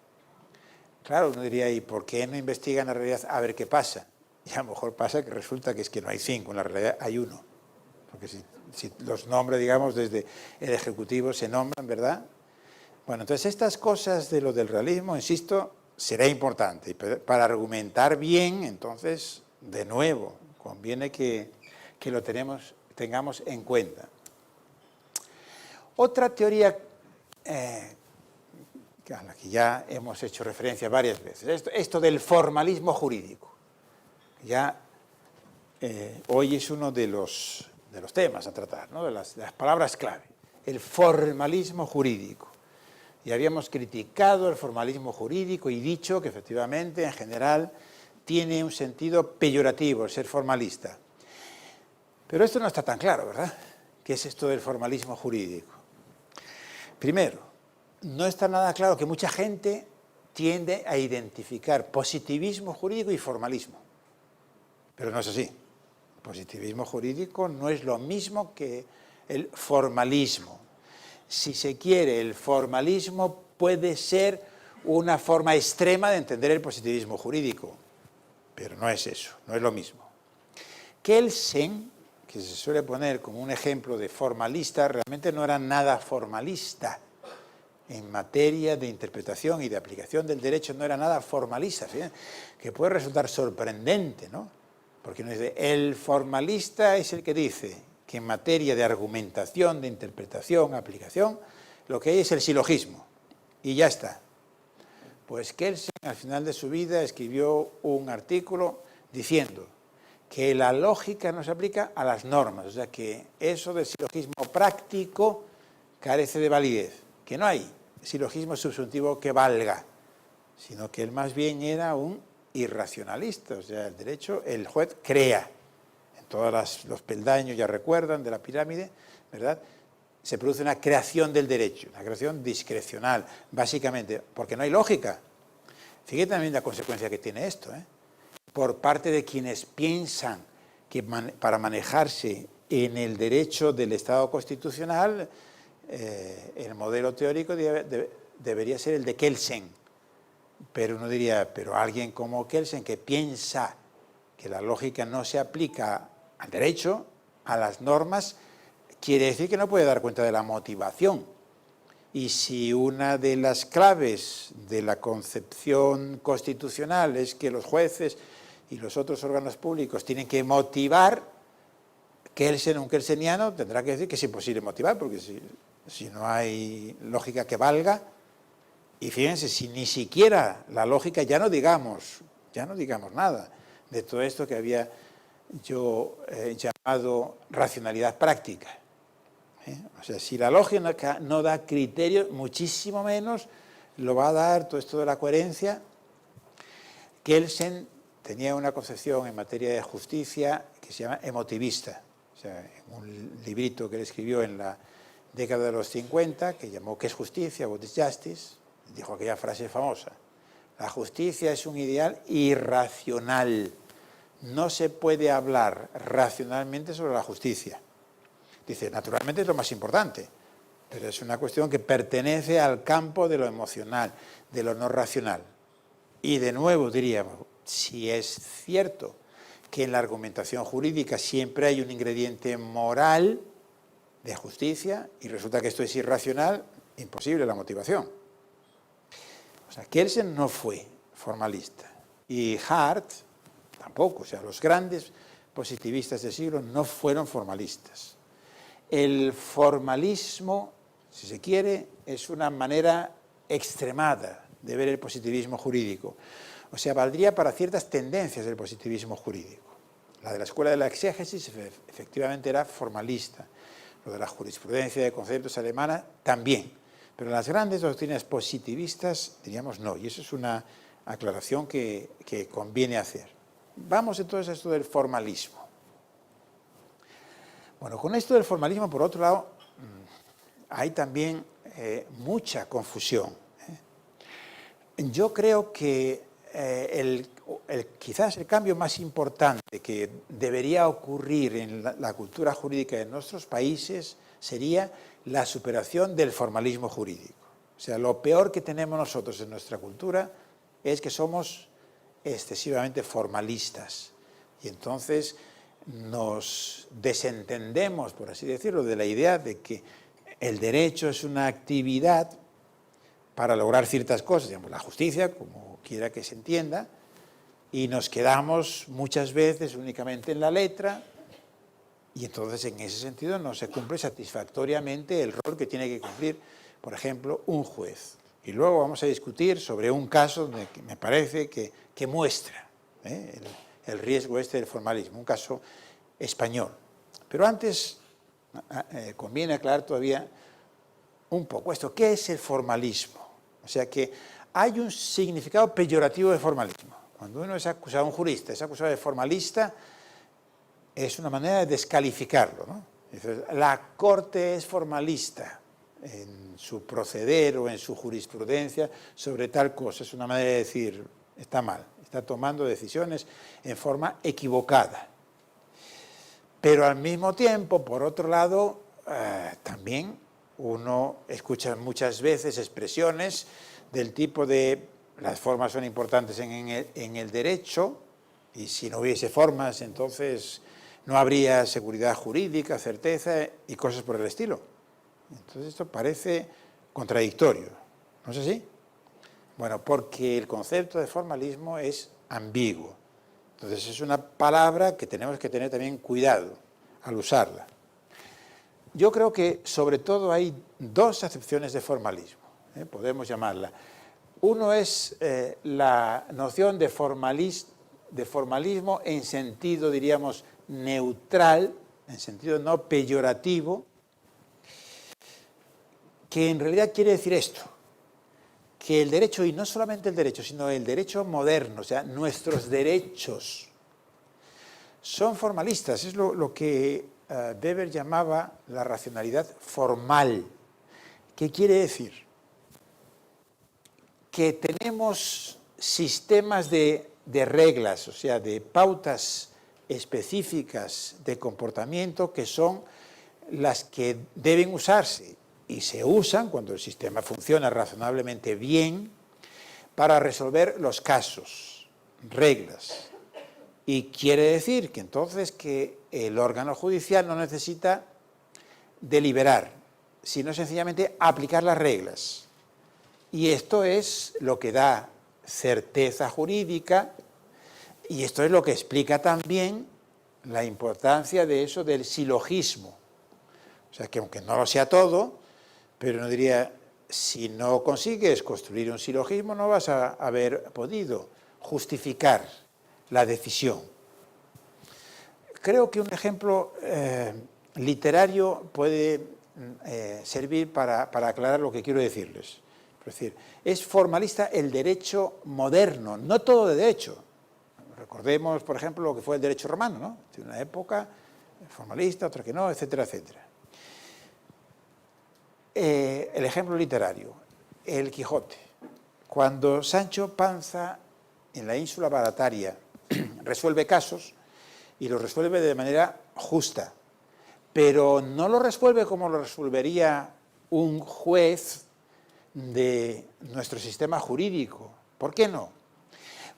Claro, uno diría, ¿y por qué no investigan la realidad a ver qué pasa? Y a lo mejor pasa que resulta que es que no hay 5, en la realidad hay 1. Porque si los nombres, digamos, desde el Ejecutivo se nombran, ¿verdad? Bueno, entonces estas cosas de lo del realismo, insisto, será importante. Para argumentar bien, entonces, de nuevo, conviene que lo tengamos en cuenta. Otra teoría a la que ya hemos hecho referencia varias veces, esto del formalismo jurídico. Ya hoy es uno de los temas a tratar, ¿no?, de las palabras clave, el formalismo jurídico. Y habíamos criticado el formalismo jurídico y dicho que efectivamente, en general, tiene un sentido peyorativo el ser formalista. Pero esto no está tan claro, ¿verdad? ¿Qué es esto del formalismo jurídico? Primero, no está nada claro que mucha gente tiende a identificar positivismo jurídico y formalismo. pero no es así. El positivismo jurídico no es lo mismo que el formalismo. Si se quiere, el formalismo puede ser una forma extrema de entender el positivismo jurídico, pero no es eso, no es lo mismo. Kelsen, que se suele poner como un ejemplo de formalista, realmente no era nada formalista. En materia de interpretación y de aplicación del derecho no era nada formalista, fíjense, que puede resultar sorprendente, ¿no? Porque uno dice, el formalista es el que dice que en materia de argumentación, de interpretación, aplicación, lo que hay es el silogismo, y ya está. Pues Kelsen, al final de su vida, escribió un artículo diciendo que la lógica no se aplica a las normas, o sea que eso del silogismo práctico carece de validez, que no hay silogismo subjuntivo que valga, sino que él más bien era un irracionalista, o sea, el derecho, el juez crea, en todos los peldaños, ya recuerdan, de la pirámide, ¿verdad?, se produce una creación del derecho, una creación discrecional, básicamente, porque no hay lógica. Fíjate también la consecuencia que tiene esto, por parte de quienes piensan que para manejarse en el derecho del Estado constitucional, el modelo teórico debería ser el de Kelsen. Pero uno diría, pero alguien como Kelsen que piensa que la lógica no se aplica al derecho, a las normas, quiere decir que no puede dar cuenta de la motivación. Y si una de las claves de la concepción constitucional es que los jueces y los otros órganos públicos tienen que motivar, Kelsen, un kelseniano, tendrá que decir que es imposible motivar, porque si no hay lógica que valga, y fíjense, si ni siquiera la lógica, ya no digamos nada de todo esto que había yo llamado racionalidad práctica. O sea, si la lógica no da criterios, muchísimo menos lo va a dar todo esto de la coherencia. Kelsen tenía una concepción en materia de justicia que se llama emotivista. O sea, en un librito que él escribió en la década de los 50, que llamó ¿Qué es justicia? What is justice? Dijo aquella frase famosa: la justicia es un ideal irracional. No se puede hablar racionalmente sobre la justicia. Dice, naturalmente es lo más importante, pero es una cuestión que pertenece al campo de lo emocional, de lo no racional. Y de nuevo diríamos, si es cierto que en la argumentación jurídica siempre hay un ingrediente moral de justicia y resulta que esto es irracional, imposible la motivación. O sea, Kelsen no fue formalista y Hart tampoco. O sea, los grandes positivistas del siglo no fueron formalistas. El formalismo, si se quiere, es una manera extremada de ver el positivismo jurídico. O sea, valdría para ciertas tendencias del positivismo jurídico. La de la escuela de la exégesis efectivamente era formalista. Lo de la jurisprudencia de conceptos alemana también. Pero las grandes doctrinas positivistas, diríamos, no. Y eso es una aclaración que conviene hacer. Vamos entonces a esto del formalismo. Bueno, con esto del formalismo, por otro lado, hay también mucha confusión. Yo creo que quizás el cambio más importante que debería ocurrir en la cultura jurídica de nuestros países sería la superación del formalismo jurídico. O sea, lo peor que tenemos nosotros en nuestra cultura es que somos excesivamente formalistas. Y entonces nos desentendemos, por así decirlo, de la idea de que el derecho es una actividad para lograr ciertas cosas, digamos, la justicia, como quiera que se entienda, y nos quedamos muchas veces únicamente en la letra, y entonces en ese sentido no se cumple satisfactoriamente el rol que tiene que cumplir, por ejemplo, un juez. Y luego vamos a discutir sobre un caso donde me parece que muestra el riesgo del formalismo, un caso español. Pero antes conviene aclarar todavía un poco esto. ¿Qué es el formalismo? O sea que hay un significado peyorativo de formalismo. Cuando uno es acusado, un jurista es acusado de formalista, es una manera de descalificarlo, ¿no? Entonces, la Corte es formalista en su proceder o en su jurisprudencia sobre tal cosa. Es una manera de decir, está mal, está tomando decisiones en forma equivocada. Pero al mismo tiempo, por otro lado, también uno escucha muchas veces expresiones del tipo de las formas son importantes en el derecho, y si no hubiese formas, entonces no habría seguridad jurídica, certeza y cosas por el estilo. Entonces esto parece contradictorio, ¿no es así? Bueno, porque el concepto de formalismo es ambiguo. Entonces es una palabra que tenemos que tener también cuidado al usarla. Yo creo que sobre todo hay dos acepciones de formalismo, podemos llamarla. Uno es la noción de formalismo en sentido, diríamos, neutral, en sentido no peyorativo, que en realidad quiere decir esto, que el derecho, y no solamente el derecho, sino el derecho moderno, o sea, nuestros derechos, son formalistas. Es lo que Weber llamaba la racionalidad formal. ¿Qué quiere decir? Que tenemos sistemas de reglas, o sea, de pautas específicas de comportamiento que son las que deben usarse y se usan cuando el sistema funciona razonablemente bien para resolver los casos, reglas. Y quiere decir que entonces que el órgano judicial no necesita deliberar, sino sencillamente aplicar las reglas. Y esto es lo que da certeza jurídica, y esto es lo que explica también la importancia de eso del silogismo. O sea, que aunque no lo sea todo, pero no diría, si no consigues construir un silogismo, no vas a haber podido justificar la decisión. Creo que un ejemplo literario puede servir para aclarar lo que quiero decirles. Es decir, es formalista el derecho moderno, no todo de derecho. Recordemos, por ejemplo, lo que fue el derecho romano, ¿no? De una época formalista, otra que no, etcétera, etcétera. El ejemplo literario, el Quijote. Cuando Sancho Panza, en la ínsula Barataria, resuelve casos, y lo resuelve de manera justa, pero no lo resuelve como lo resolvería un juez de nuestro sistema jurídico. ¿Por qué no?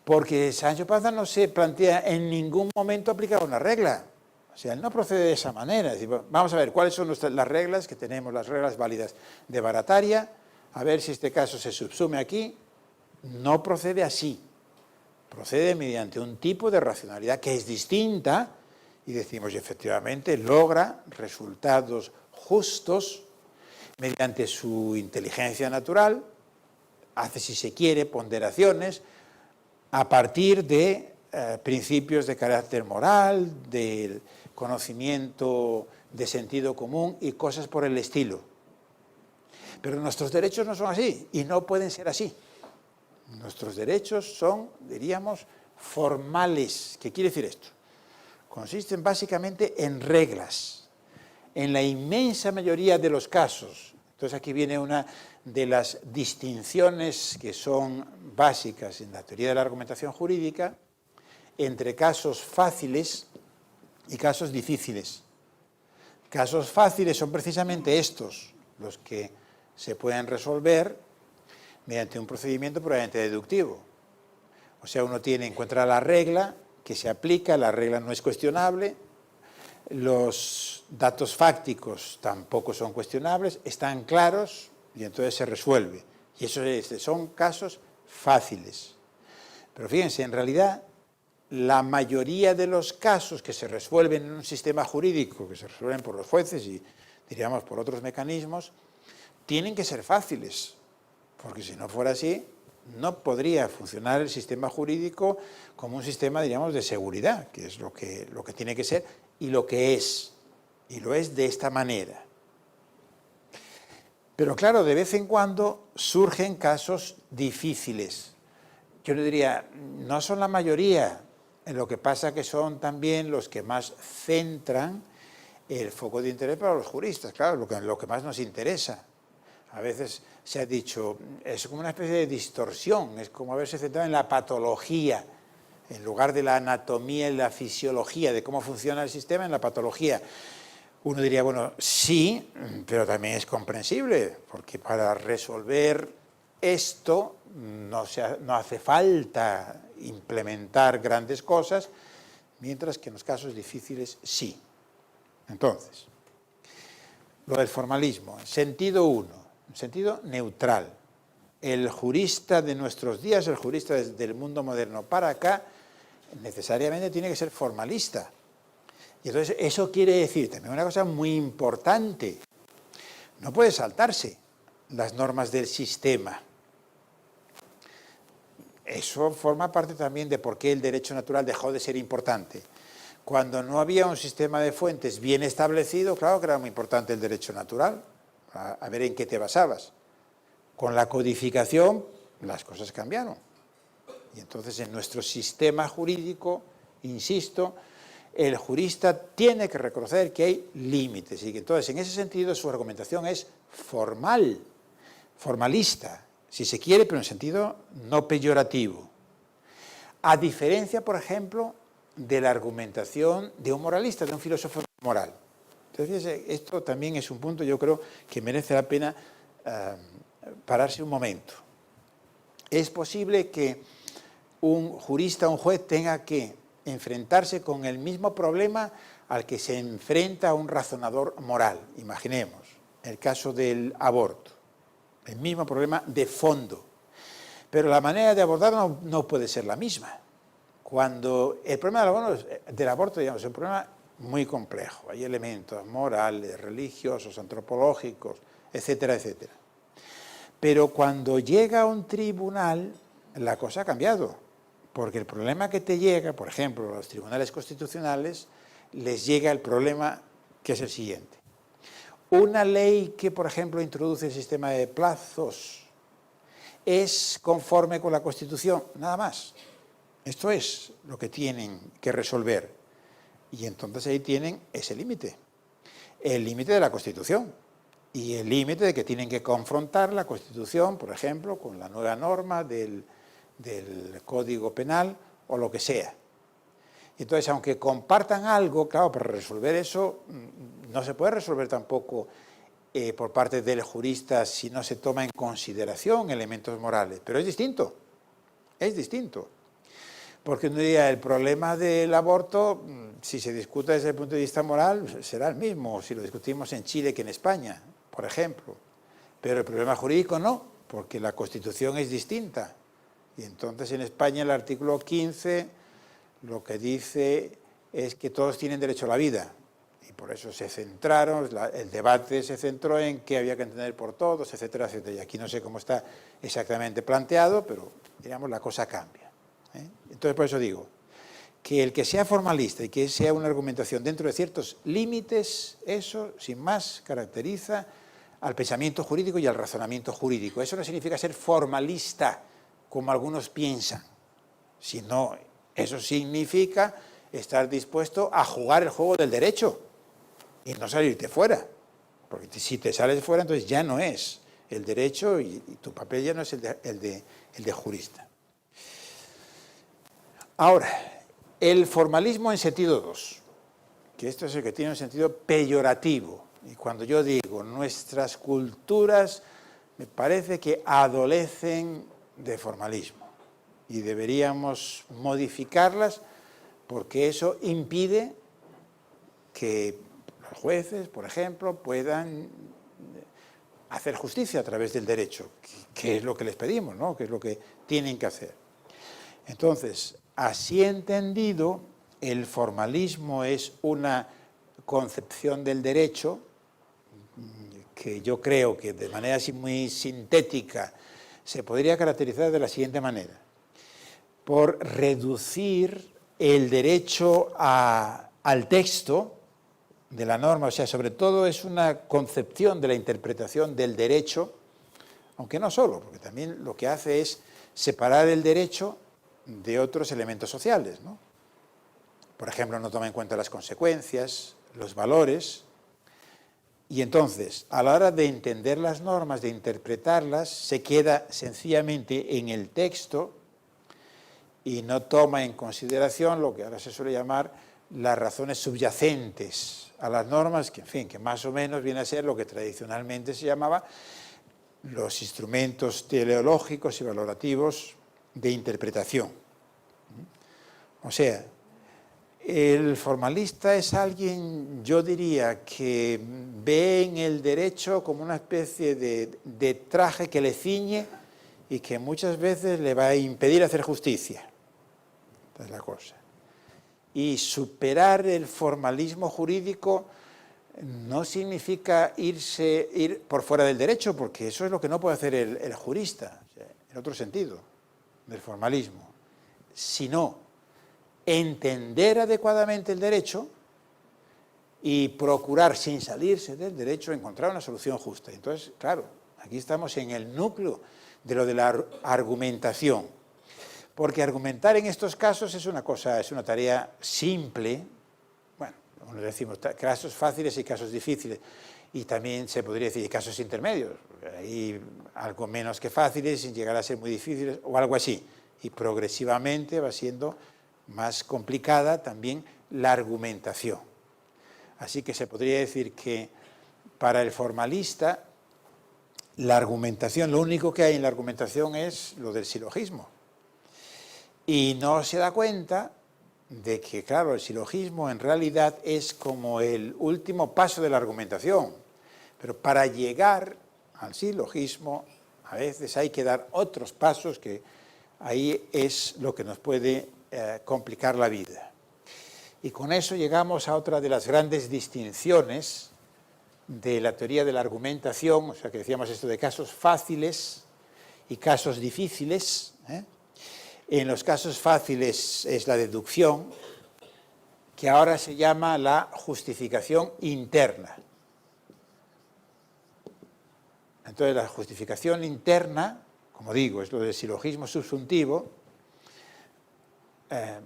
Porque Sancho Panza no se plantea en ningún momento aplicar una regla. O sea, él no procede de esa manera. Es decir, vamos a ver cuáles son las reglas que tenemos, las reglas válidas de Barataria, a ver si este caso se subsume aquí. No procede así. Procede mediante un tipo de racionalidad que es distinta, y decimos, efectivamente, logra resultados justos mediante su inteligencia natural, hace, si se quiere, ponderaciones a partir de principios de carácter moral, del conocimiento de sentido común y cosas por el estilo. Pero nuestros derechos no son así y no pueden ser así. Nuestros derechos son, diríamos, formales. ¿Qué quiere decir esto? Consisten básicamente en reglas. En la inmensa mayoría de los casos, entonces aquí viene una de las distinciones que son básicas en la teoría de la argumentación jurídica, entre casos fáciles y casos difíciles. Casos fáciles son precisamente estos, los que se pueden resolver mediante un procedimiento puramente deductivo. O sea, uno encuentra la regla que se aplica, la regla no es cuestionable, los datos fácticos tampoco son cuestionables, están claros y entonces se resuelve. Y eso son casos fáciles. Pero fíjense, en realidad, la mayoría de los casos que se resuelven en un sistema jurídico, que se resuelven por los jueces y, diríamos, por otros mecanismos, tienen que ser fáciles, porque si no fuera así, no podría funcionar el sistema jurídico como un sistema, diríamos, de seguridad, que es lo que tiene que ser y lo que es, y lo es de esta manera. Pero claro, de vez en cuando surgen casos difíciles. Yo no diría, no son la mayoría, lo que pasa que son también los que más centran el foco de interés para los juristas, claro, lo que más nos interesa. A veces se ha dicho, es como una especie de distorsión, es como haberse centrado en la patología, en lugar de la anatomía y la fisiología, de cómo funciona el sistema, en la patología. Uno diría, bueno, sí, pero también es comprensible, porque para resolver esto no hace falta implementar grandes cosas, mientras que en los casos difíciles sí. Entonces, lo del formalismo, sentido 1, sentido neutral. El jurista de nuestros días, el jurista desde el mundo moderno para acá, necesariamente tiene que ser formalista. Y entonces eso quiere decir también una cosa muy importante. No puede saltarse las normas del sistema. Eso forma parte también de por qué el derecho natural dejó de ser importante. Cuando no había un sistema de fuentes bien establecido, claro que era muy importante el derecho natural, a ver en qué te basabas. Con la codificación las cosas cambiaron. Y entonces en nuestro sistema jurídico, insisto, el jurista tiene que reconocer que hay límites y que entonces en ese sentido su argumentación es formal, formalista, si se quiere, pero en sentido no peyorativo. A diferencia, por ejemplo, de la argumentación de un moralista, de un filósofo moral. Entonces, esto también es un punto, yo creo, que merece la pena pararse un momento. Es posible que un jurista, un juez, tenga que enfrentarse con el mismo problema al que se enfrenta un razonador moral. Imaginemos el caso del aborto, el mismo problema de fondo. Pero la manera de abordarlo no puede ser la misma. Cuando el problema del aborto, digamos, es un problema muy complejo. Hay elementos morales, religiosos, antropológicos, etcétera, etcétera. Pero cuando llega a un tribunal, la cosa ha cambiado. Porque el problema que te llega, por ejemplo, a los tribunales constitucionales, les llega el problema que es el siguiente. Una ley que, por ejemplo, introduce el sistema de plazos es conforme con la Constitución, nada más. Esto es lo que tienen que resolver. Y entonces ahí tienen ese límite. El límite de la Constitución. Y el límite de que tienen que confrontar la Constitución, por ejemplo, con la nueva norma del Código Penal o lo que sea. Entonces, aunque compartan algo, claro, para resolver eso no se puede resolver tampoco por parte del jurista si no se toma en consideración elementos morales. Pero es distinto, Porque uno diría, el problema del aborto, si se discute desde el punto de vista moral, será el mismo si lo discutimos en Chile que en España, por ejemplo. Pero el problema jurídico no, porque la Constitución es distinta. Y entonces en España el artículo 15 lo que dice es que todos tienen derecho a la vida. Y por eso se centraron, el debate se centró en qué había que entender por todos, etcétera, etcétera. Y aquí no sé cómo está exactamente planteado, pero digamos la cosa cambia. Entonces por eso digo que el que sea formalista y que sea una argumentación dentro de ciertos límites, eso sin más caracteriza al pensamiento jurídico y al razonamiento jurídico. Eso no significa ser formalista, como algunos piensan, sino eso significa estar dispuesto a jugar el juego del derecho y no salirte fuera, porque si te sales fuera entonces ya no es el derecho y tu papel ya no es el de jurista. Ahora, el formalismo en sentido 2, que esto es el que tiene un sentido peyorativo, y cuando yo digo nuestras culturas me parece que adolecen de formalismo y deberíamos modificarlas porque eso impide que los jueces, por ejemplo, puedan hacer justicia a través del derecho, que es lo que les pedimos, ¿no? Que es lo que tienen que hacer. Entonces, así entendido, el formalismo es una concepción del derecho que yo creo que de manera así muy sintética se podría caracterizar de la siguiente manera: por reducir el derecho al texto de la norma, o sea, sobre todo es una concepción de la interpretación del derecho, aunque no solo, porque también lo que hace es separar el derecho de otros elementos sociales, ¿no? Por ejemplo, no toma en cuenta las consecuencias, los valores, Y entonces, a la hora de entender las normas, de interpretarlas, se queda sencillamente en el texto y no toma en consideración lo que ahora se suele llamar las razones subyacentes a las normas, que en fin, que más o menos viene a ser lo que tradicionalmente se llamaba los instrumentos teleológicos y valorativos de interpretación. O sea, el formalista es alguien, yo diría, que ve en el derecho como una especie de traje que le ciñe y que muchas veces le va a impedir hacer justicia. Esta es la cosa. Y superar el formalismo jurídico no significa ir por fuera del derecho, porque eso es lo que no puede hacer el jurista, o sea, en otro sentido, del formalismo, sino entender adecuadamente el derecho y procurar, sin salirse del derecho, encontrar una solución justa. Entonces, claro, aquí estamos en el núcleo de lo de la argumentación, porque argumentar en estos casos es una tarea simple. Bueno, como decimos, casos fáciles y casos difíciles, y también se podría decir casos intermedios, hay algo menos que fáciles sin llegar a ser muy difíciles o algo así, y progresivamente va siendo más complicada también la argumentación. Así que se podría decir que para el formalista la argumentación, lo único que hay en la argumentación es lo del silogismo. Y no se da cuenta de que, claro, el silogismo en realidad es como el último paso de la argumentación. Pero para llegar al silogismo, a veces hay que dar otros pasos que ahí es lo que nos puede complicar la vida. Y con eso llegamos a otra de las grandes distinciones de la teoría de la argumentación, o sea que decíamos esto de casos fáciles y casos difíciles. En los casos fáciles es la deducción, que ahora se llama la justificación interna. Entonces la justificación interna, como digo, es lo del silogismo subsuntivo.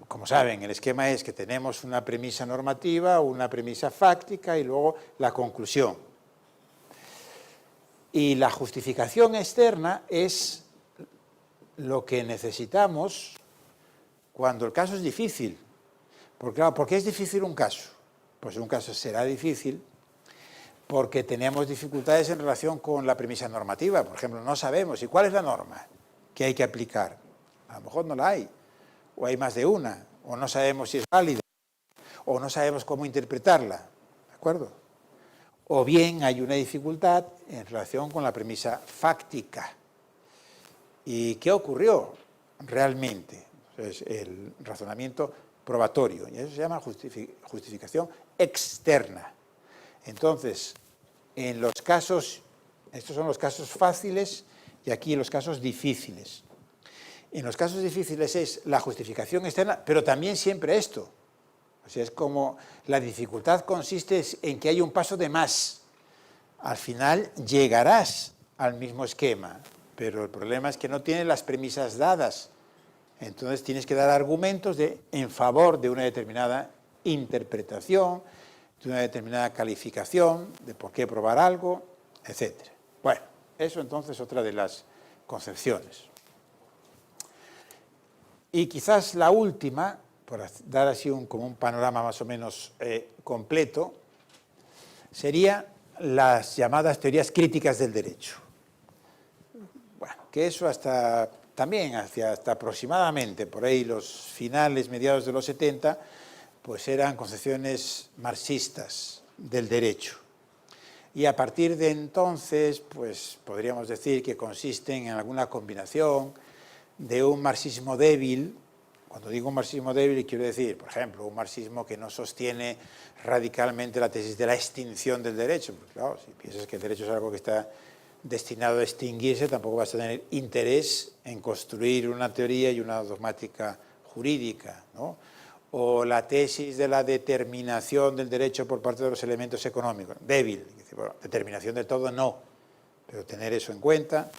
Como saben, el esquema es que tenemos una premisa normativa, una premisa fáctica y luego la conclusión. Y la justificación externa es lo que necesitamos cuando el caso es difícil. Porque, claro, ¿por qué es difícil un caso? Pues un caso será difícil porque tenemos dificultades en relación con la premisa normativa. Por ejemplo, no sabemos, ¿y cuál es la norma que hay que aplicar? A lo mejor no la hay, o hay más de una, o no sabemos si es válida, o no sabemos cómo interpretarla, ¿de acuerdo? O bien hay una dificultad en relación con la premisa fáctica. ¿Y qué ocurrió realmente? Entonces, el razonamiento probatorio, y eso se llama justificación externa. Entonces, en los casos, estos son los casos fáciles y aquí los casos difíciles. En los casos difíciles es la justificación externa, pero también siempre esto. O sea, es como la dificultad consiste en que hay un paso de más. Al final llegarás al mismo esquema, pero el problema es que no tienes las premisas dadas. Entonces tienes que dar argumentos en favor de una determinada interpretación, de una determinada calificación, de por qué probar algo, etc. Bueno, eso entonces es otra de las concepciones. Y quizás la última, por dar así como un panorama más o menos completo, sería las llamadas teorías críticas del derecho. Bueno, que eso hasta aproximadamente por ahí los finales, mediados de los 70, pues eran concepciones marxistas del derecho. Y a partir de entonces, pues podríamos decir que consisten en alguna combinación de un marxismo débil. Cuando digo un marxismo débil, quiero decir, por ejemplo, un marxismo que no sostiene radicalmente la tesis de la extinción del derecho. Porque, claro, si piensas que el derecho es algo que está destinado a extinguirse, tampoco vas a tener interés en construir una teoría y una dogmática jurídica, ¿no? O la tesis de la determinación del derecho por parte de los elementos económicos, débil. Bueno, determinación del todo no, pero tener eso en cuenta.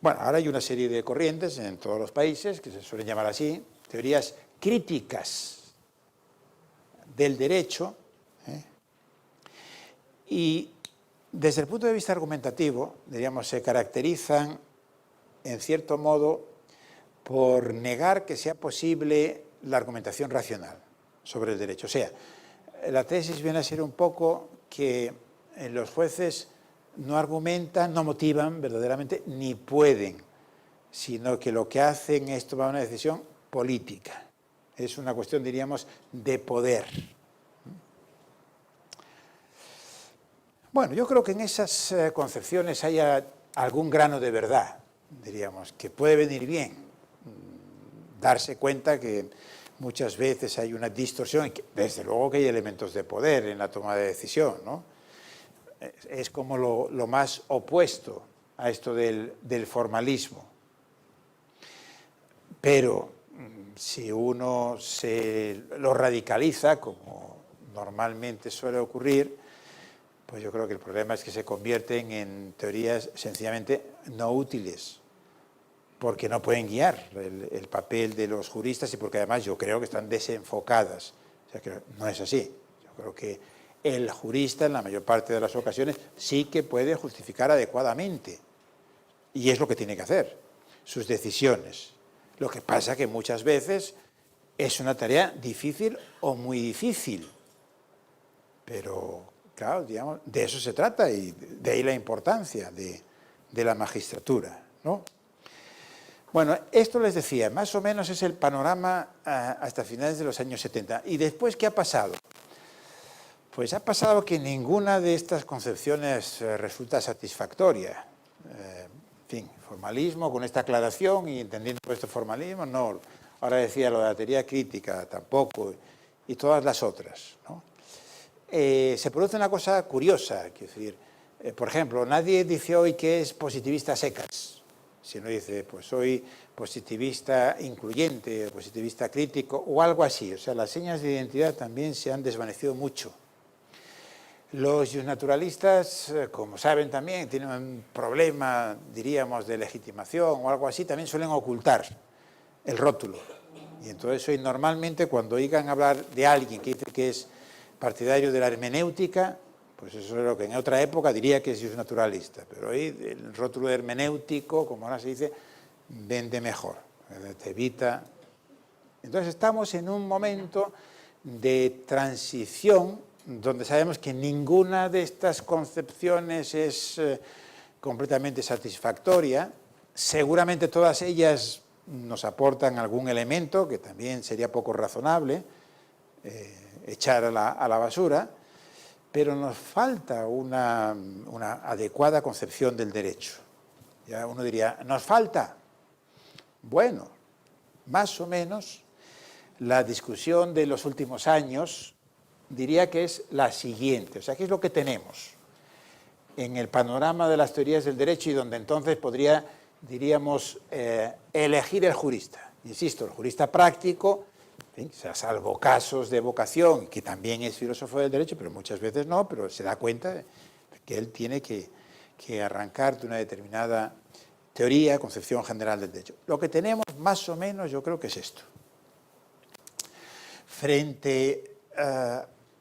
Bueno, ahora hay una serie de corrientes en todos los países que se suelen llamar así, teorías críticas del derecho, y Desde el punto de vista argumentativo, diríamos, se caracterizan, en cierto modo, por negar que sea posible la argumentación racional sobre el derecho. O sea, la tesis viene a ser un poco que los jueces no argumentan, no motivan verdaderamente, ni pueden, sino que lo que hacen es tomar una decisión política. Es una cuestión, diríamos, de poder. Bueno, yo creo que en esas concepciones hay algún grano de verdad, diríamos, que puede venir bien. Darse cuenta que muchas veces hay una distorsión, y que, desde luego que hay elementos de poder en la toma de decisión, ¿no? Es como lo más opuesto a esto del formalismo. Pero si uno lo radicaliza, como normalmente suele ocurrir, pues yo creo que el problema es que se convierten en teorías sencillamente no útiles, porque no pueden guiar el papel de los juristas y porque además yo creo que están desenfocadas. O sea, que no es así. Yo creo que el jurista en la mayor parte de las ocasiones sí que puede justificar adecuadamente, y es lo que tiene que hacer, sus decisiones. Lo que pasa que muchas veces es una tarea difícil o muy difícil, pero claro, digamos, de eso se trata y de ahí la importancia de la magistratura, ¿no? Bueno, esto les decía, más o menos es el panorama hasta finales de los años 70. ¿Y después qué ha pasado? Pues ha pasado que ninguna de estas concepciones resulta satisfactoria. En fin, formalismo con esta aclaración y entendiendo este formalismo, no. Ahora decía lo de la teoría crítica, tampoco, y todas las otras, ¿no? Se produce una cosa curiosa, es decir, por ejemplo, nadie dice hoy que es positivista a secas, sino dice, pues soy positivista incluyente, positivista crítico o algo así. O sea, las señas de identidad también se han desvanecido mucho. Los naturalistas, como saben también, tienen un problema, diríamos, de legitimación o algo así, también suelen ocultar el rótulo. Y entonces hoy normalmente cuando oigan hablar de alguien que dice que es partidario de la hermenéutica, pues eso es lo que en otra época diría que sí es naturalista, pero hoy el rótulo hermenéutico, como ahora se dice, vende mejor, te evita. Entonces estamos en un momento de transición donde sabemos que ninguna de estas concepciones es completamente satisfactoria. Seguramente todas ellas nos aportan algún elemento que también sería poco razonable echar a la basura, pero nos falta una adecuada concepción del derecho. Ya uno diría, ¿nos falta? Bueno, más o menos la discusión de los últimos años diría que es la siguiente. O sea, ¿qué es lo que tenemos en el panorama de las teorías del derecho y donde entonces podría, diríamos, elegir el jurista? Insisto, el jurista práctico, en fin, salvo casos de vocación, que también es filósofo del derecho, pero muchas veces no, pero se da cuenta de que él tiene que arrancar de una determinada teoría, concepción general del derecho. Lo que tenemos más o menos yo creo que es esto. Frente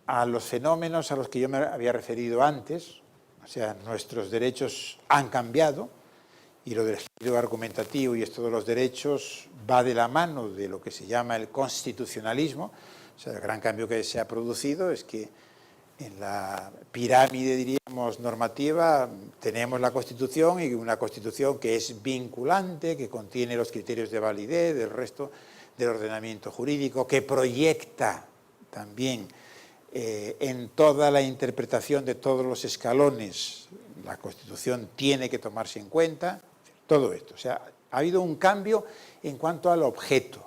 a los fenómenos a los que yo me había referido antes, o sea, nuestros derechos han cambiado y lo del giro argumentativo y esto de los derechos va de la mano de lo que se llama el constitucionalismo. O sea, el gran cambio que se ha producido es que en la pirámide, diríamos, normativa, tenemos la Constitución y una Constitución que es vinculante, que contiene los criterios de validez del resto del ordenamiento jurídico, que proyecta también en toda la interpretación de todos los escalones, la Constitución tiene que tomarse en cuenta, todo esto. O sea, ha habido un cambio en cuanto al objeto,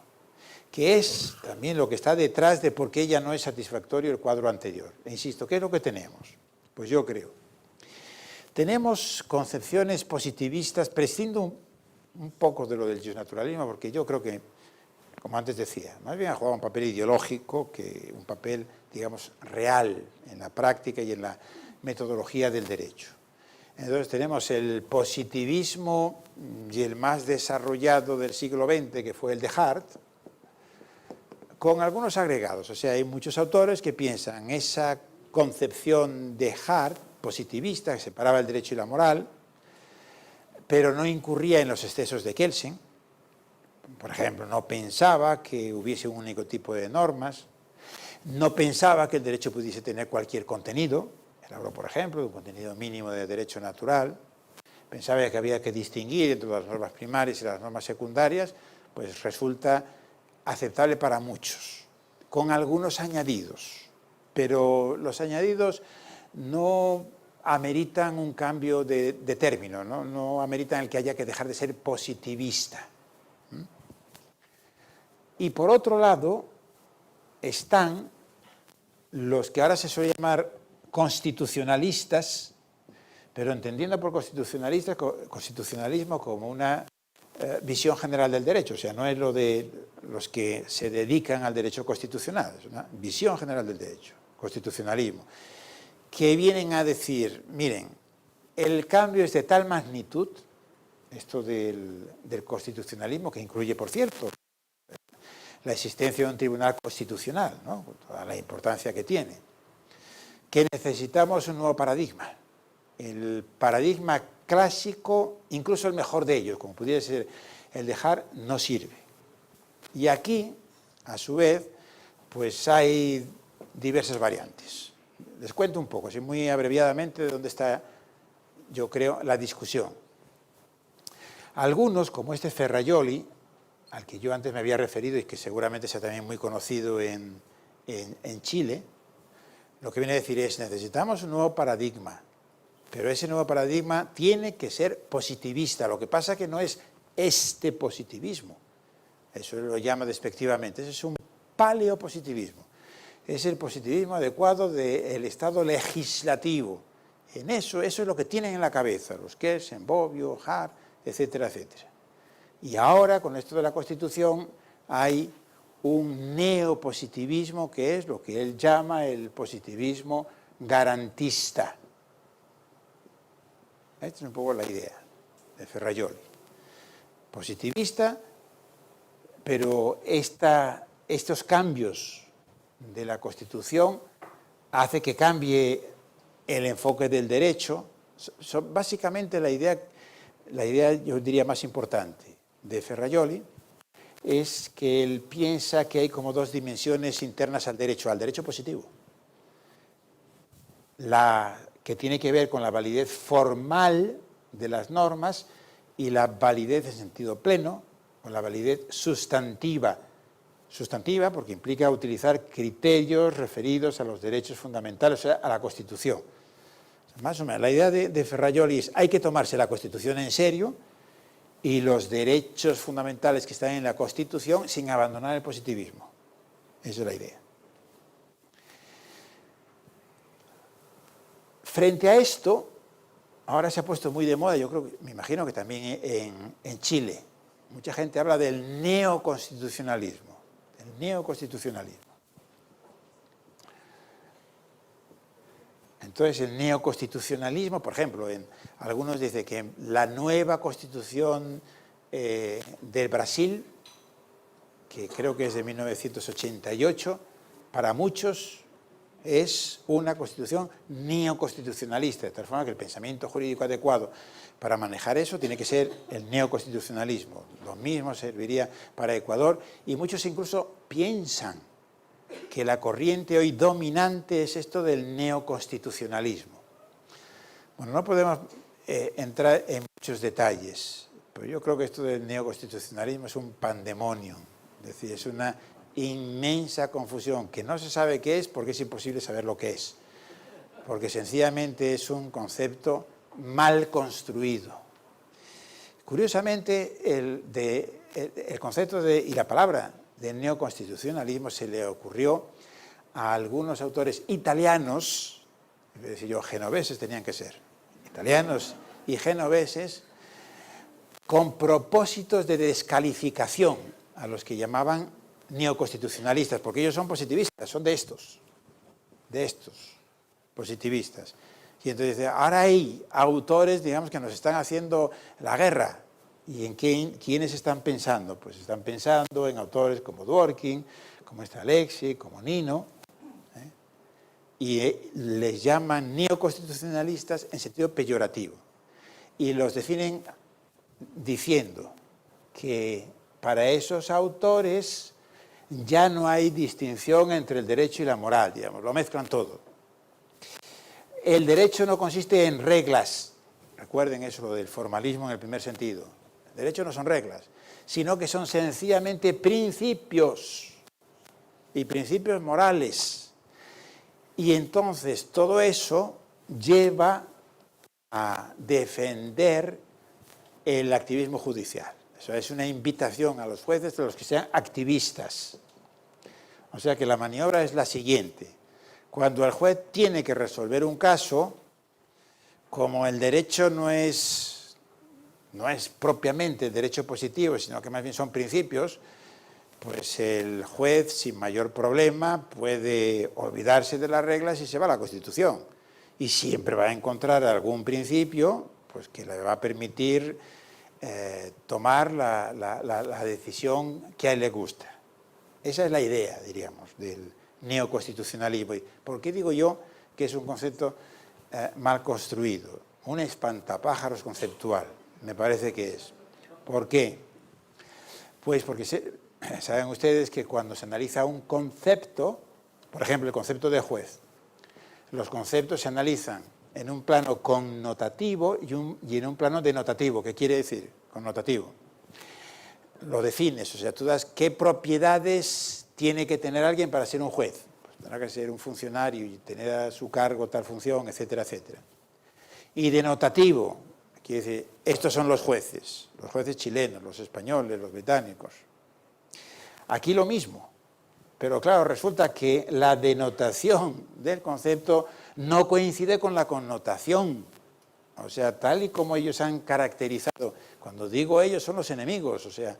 que es también lo que está detrás de por qué ya no es satisfactorio el cuadro anterior. E insisto, ¿qué es lo que tenemos? Pues yo creo. Tenemos concepciones positivistas, prescindo un poco de lo del justnaturalismo, porque yo creo que, como antes decía, más bien ha jugado un papel ideológico que un papel, digamos, real en la práctica y en la metodología del derecho. Entonces tenemos el positivismo y el más desarrollado del siglo XX, que fue el de Hart, con algunos agregados. O sea, hay muchos autores que piensan esa concepción de Hart positivista, que separaba el derecho y la moral, pero no incurría en los excesos de Kelsen. Por ejemplo, no pensaba que hubiese un único tipo de normas, no pensaba que el derecho pudiese tener cualquier contenido. Él habló, por ejemplo, de un contenido mínimo de derecho natural. Pensaba que había que distinguir entre las normas primarias y las normas secundarias, pues resulta aceptable para muchos, con algunos añadidos. Pero los añadidos no ameritan un cambio de término, no ameritan el que haya que dejar de ser positivista. Y por otro lado están los que ahora se suele llamar constitucionalistas, pero entendiendo por constitucionalismo como una visión general del derecho, o sea, no es lo de los que se dedican al derecho constitucional, es una visión general del derecho, constitucionalismo, que vienen a decir, miren, el cambio es de tal magnitud, esto del constitucionalismo, que incluye, por cierto, la existencia de un tribunal constitucional, ¿no? Toda la importancia que tiene, que necesitamos un nuevo paradigma. El paradigma clásico, incluso el mejor de ellos, como pudiera ser el dejar, no sirve. Y aquí, a su vez, pues hay diversas variantes. Les cuento un poco, así muy abreviadamente, de dónde está, yo creo, la discusión. Algunos, como este Ferrajoli, al que yo antes me había referido y que seguramente sea también muy conocido en Chile, lo que viene a decir es, necesitamos un nuevo paradigma, pero ese nuevo paradigma tiene que ser positivista. Lo que pasa es que no es este positivismo, eso lo llama despectivamente, ese es un paleopositivismo, es el positivismo adecuado del Estado legislativo. En eso es lo que tienen en la cabeza los Kelsen, Bobbio, Hart, etcétera, etcétera. Y ahora, con esto de la Constitución, hay un neopositivismo que es lo que él llama el positivismo garantista. Esta es un poco la idea de Ferrajoli. Positivista, pero estos cambios de la Constitución hace que cambie el enfoque del derecho. Son básicamente la idea, yo diría, más importante de Ferrajoli, es que él piensa que hay como dos dimensiones internas al derecho positivo. La que tiene que ver con la validez formal de las normas y la validez en sentido pleno, con la validez sustantiva. Sustantiva porque implica utilizar criterios referidos a los derechos fundamentales, o sea, a la Constitución. Más o menos, la idea de Ferrajoli es hay que tomarse la Constitución en serio y los derechos fundamentales que están en la Constitución sin abandonar el positivismo. Esa es la idea. Frente a esto, ahora se ha puesto muy de moda, yo creo, me imagino que también en Chile, mucha gente habla del neoconstitucionalismo, Entonces, el neoconstitucionalismo, por ejemplo, algunos dicen que la nueva constitución del Brasil, que creo que es de 1988, para muchos es una constitución neoconstitucionalista, de tal forma que el pensamiento jurídico adecuado para manejar eso tiene que ser el neoconstitucionalismo. Lo mismo serviría para Ecuador y muchos incluso piensan que la corriente hoy dominante es esto del neoconstitucionalismo. Bueno, no podemos entrar en muchos detalles, pero yo creo que esto del neoconstitucionalismo es un pandemonium, es decir, es una inmensa confusión que no se sabe qué es porque es imposible saber lo que es, porque sencillamente es un concepto mal construido. Curiosamente, el concepto y la palabra del neoconstitucionalismo se le ocurrió a algunos autores italianos, es decir, genoveses tenían que ser, italianos y genoveses, con propósitos de descalificación a los que llamaban neoconstitucionalistas, porque ellos son positivistas, son de estos positivistas. Y entonces dice, ahora hay autores, digamos, que nos están haciendo la guerra. ¿Y en quiénes están pensando? Pues están pensando en autores como Dworkin, como Alexi, como Nino, y les llaman neoconstitucionalistas en sentido peyorativo. Y los definen diciendo que para esos autores ya no hay distinción entre el derecho y la moral, digamos, lo mezclan todo. El derecho no consiste en reglas, recuerden eso, lo del formalismo en el primer sentido. El derecho no son reglas, sino que son sencillamente principios, y principios morales. Y entonces todo eso lleva a defender el activismo judicial. Eso es una invitación a los jueces de los que sean activistas. O sea que la maniobra es la siguiente. Cuando el juez tiene que resolver un caso, como el derecho no es propiamente derecho positivo, sino que más bien son principios, pues el juez sin mayor problema puede olvidarse de las reglas y se va a la Constitución. Y siempre va a encontrar algún principio pues, que le va a permitir tomar la decisión que a él le gusta. Esa es la idea, diríamos, del neoconstitucionalismo. ¿Por qué digo yo que es un concepto mal construido? Un espantapájaros conceptual, me parece que es. ¿Por qué? Pues porque saben ustedes que cuando se analiza un concepto, por ejemplo, el concepto de juez, los conceptos se analizan en un plano connotativo y en un plano denotativo. ¿Qué quiere decir connotativo? Lo defines, o sea, tú das qué propiedades tiene que tener alguien para ser un juez. Pues tendrá que ser un funcionario y tener a su cargo tal función, etcétera, etcétera. Y denotativo, quiere decir, estos son los jueces chilenos, los españoles, los británicos. Aquí lo mismo, pero claro, resulta que la denotación del concepto no coincide con la connotación. O sea, tal y como ellos han caracterizado, cuando digo ellos son los enemigos, o sea,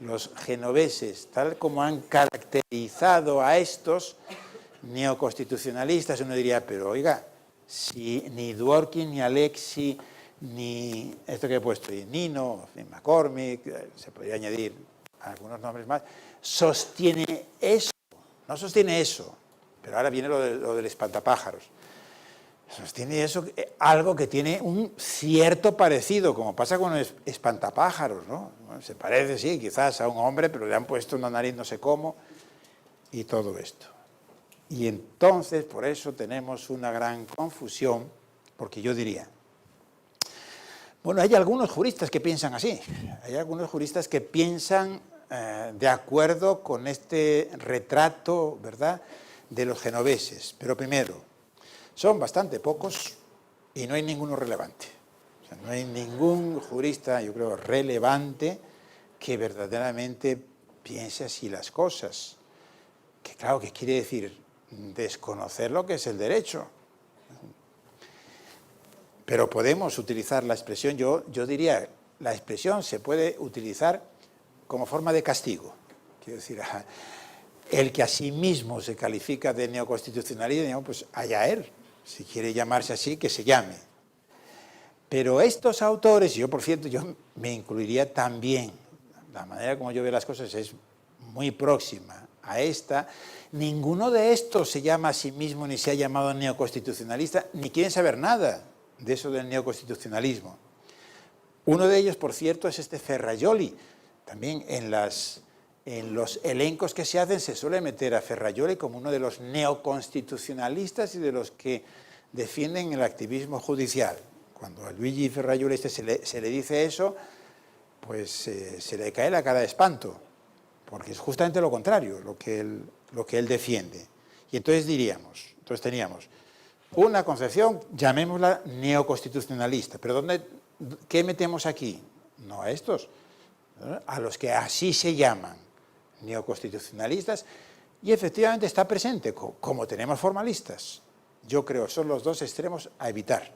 los genoveses, tal como han caracterizado a estos neoconstitucionalistas, uno diría, pero oiga, si ni Dworkin, ni Alexi, ni esto que he puesto, y Nino, McCormick, se podría añadir algunos nombres más, sostiene eso, no sostiene eso, pero ahora viene lo del espantapájaros. Sostiene eso, algo que tiene un cierto parecido, como pasa con los espantapájaros, ¿no? Bueno, se parece, sí, quizás a un hombre, pero le han puesto una nariz no sé cómo, y todo esto. Y entonces, por eso tenemos una gran confusión, porque yo diría, bueno, hay algunos juristas que piensan así, hay algunos juristas que piensan de acuerdo con este retrato, ¿verdad?, de los genoveses, pero primero, son bastante pocos y no hay ninguno relevante. O sea, no hay ningún jurista, yo creo, relevante que verdaderamente piense así las cosas. Que claro, ¿qué quiere decir? Desconocer lo que es el derecho. Pero podemos utilizar la expresión, yo diría, la expresión se puede utilizar como forma de castigo. Quiero decir, el que a sí mismo se califica de neoconstitucionalista, pues allá él. Si quiere llamarse así, que se llame. Pero estos autores, yo por cierto, yo me incluiría también, la manera como yo veo las cosas es muy próxima a esta, ninguno de estos se llama a sí mismo ni se ha llamado neoconstitucionalista, ni quieren saber nada de eso del neoconstitucionalismo. Uno de ellos, por cierto, es este Ferrajoli. También en los elencos que se hacen se suele meter a Ferrajoli como uno de los neoconstitucionalistas y de los que defienden el activismo judicial. Cuando a Luigi Ferrajoli se le dice eso, pues se le cae la cara de espanto, porque es justamente lo contrario lo que él defiende. Y entonces teníamos una concepción, llamémosla neoconstitucionalista, pero ¿qué metemos aquí? No a estos, a los que así se llaman neoconstitucionalistas, y efectivamente está presente, como tenemos formalistas. Yo creo, son los dos extremos a evitar.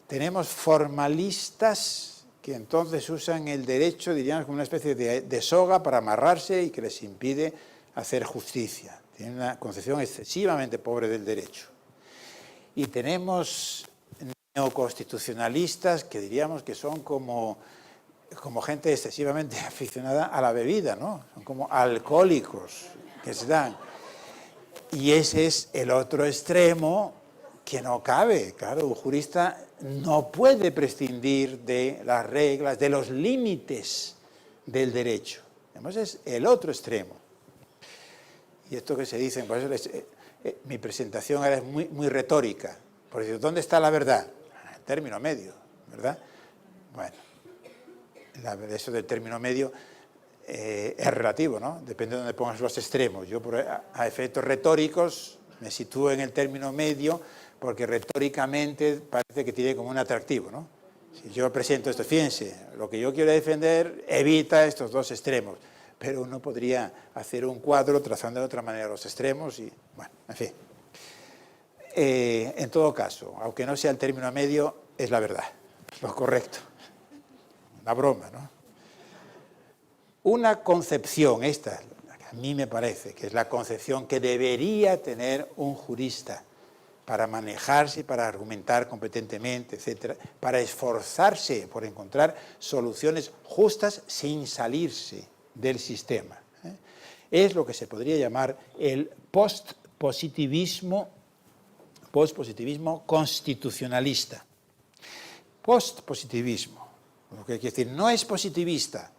Tenemos formalistas que entonces usan el derecho, diríamos, como una especie de soga para amarrarse y que les impide hacer justicia. Tienen una concepción excesivamente pobre del derecho. Y tenemos neoconstitucionalistas que diríamos que son como gente excesivamente aficionada a la bebida, ¿no? Son como alcohólicos que se dan. Y ese es el otro extremo que no cabe. Claro, un jurista no puede prescindir de las reglas, de los límites del derecho. Además, es el otro extremo. Y esto que se dice, por eso mi presentación ahora es muy retórica. Porque ¿dónde está la verdad? En el término medio, ¿verdad? Bueno, eso del término medio es relativo, ¿no? Depende de dónde pongas los extremos. Yo, a efectos retóricos, me sitúo en el término medio porque retóricamente parece que tiene como un atractivo, ¿no? Si yo presento esto, fíjense, lo que yo quiero defender evita estos dos extremos, pero uno podría hacer un cuadro trazando de otra manera los extremos y, bueno, en fin. En todo caso, aunque no sea el término medio, es la verdad, es lo correcto. Una broma, ¿no? Una concepción, esta, que a mí me parece que es la concepción que debería tener un jurista para manejarse, para argumentar competentemente, etcétera, para esforzarse por encontrar soluciones justas sin salirse del sistema. Es lo que se podría llamar el postpositivismo constitucionalista. Postpositivismo, lo que hay que decir, no es positivista,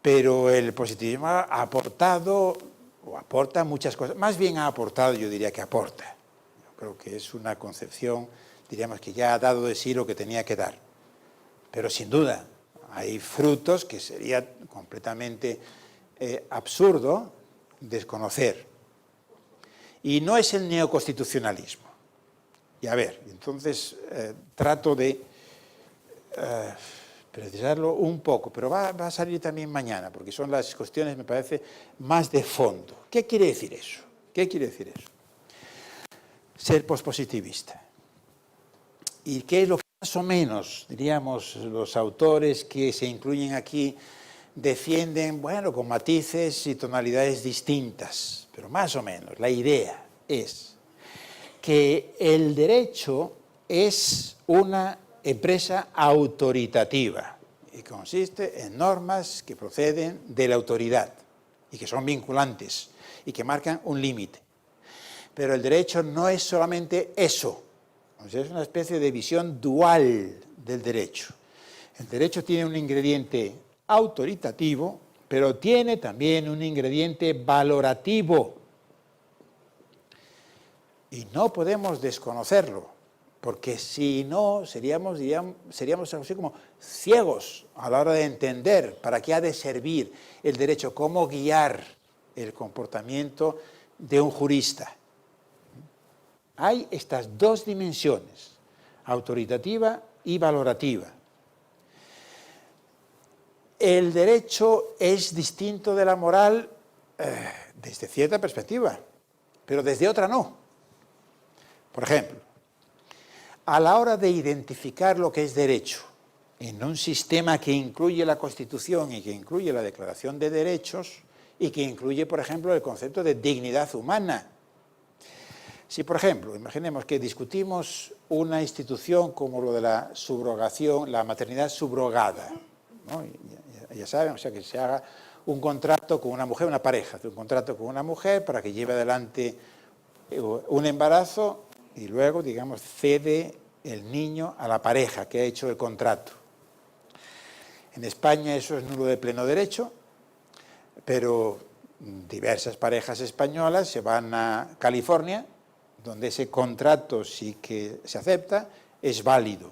pero el positivismo ha aportado, o aporta muchas cosas, más bien ha aportado, yo diría que aporta. Yo creo que es una concepción, diríamos que ya ha dado de sí lo que tenía que dar. Pero sin duda, hay frutos que sería completamente absurdo desconocer. Y no es el neoconstitucionalismo. Y a ver, entonces trato de precisarlo un poco, pero va a salir también mañana, porque son las cuestiones, me parece, más de fondo. ¿Qué quiere decir eso? ¿Qué quiere decir eso? Ser pospositivista. ¿Y qué es lo que más o menos, diríamos, los autores que se incluyen aquí defienden, bueno, con matices y tonalidades distintas, pero más o menos, la idea es que el derecho es una empresa autoritativa y consiste en normas que proceden de la autoridad y que son vinculantes y que marcan un límite. Pero el derecho no es solamente eso, o sea, es una especie de visión dual del derecho. El derecho tiene un ingrediente autoritativo, pero tiene también un ingrediente valorativo. Y no podemos desconocerlo, porque si no, seríamos así como ciegos a la hora de entender para qué ha de servir el derecho, cómo guiar el comportamiento de un jurista. Hay estas dos dimensiones, autoritativa y valorativa. El derecho es distinto de la moral desde cierta perspectiva, pero desde otra no. Por ejemplo, a la hora de identificar lo que es derecho en un sistema que incluye la Constitución y que incluye la Declaración de Derechos y que incluye, por ejemplo, el concepto de dignidad humana. Si, por ejemplo, imaginemos que discutimos una institución como lo de la subrogación, la maternidad subrogada, ¿no? Ya saben, o sea, que se haga un contrato con una mujer, una pareja, un contrato con una mujer para que lleve adelante un embarazo y luego, digamos, cede el niño a la pareja que ha hecho el contrato. En España eso es nulo de pleno derecho, pero diversas parejas españolas se van a California, donde ese contrato sí que se acepta, es válido.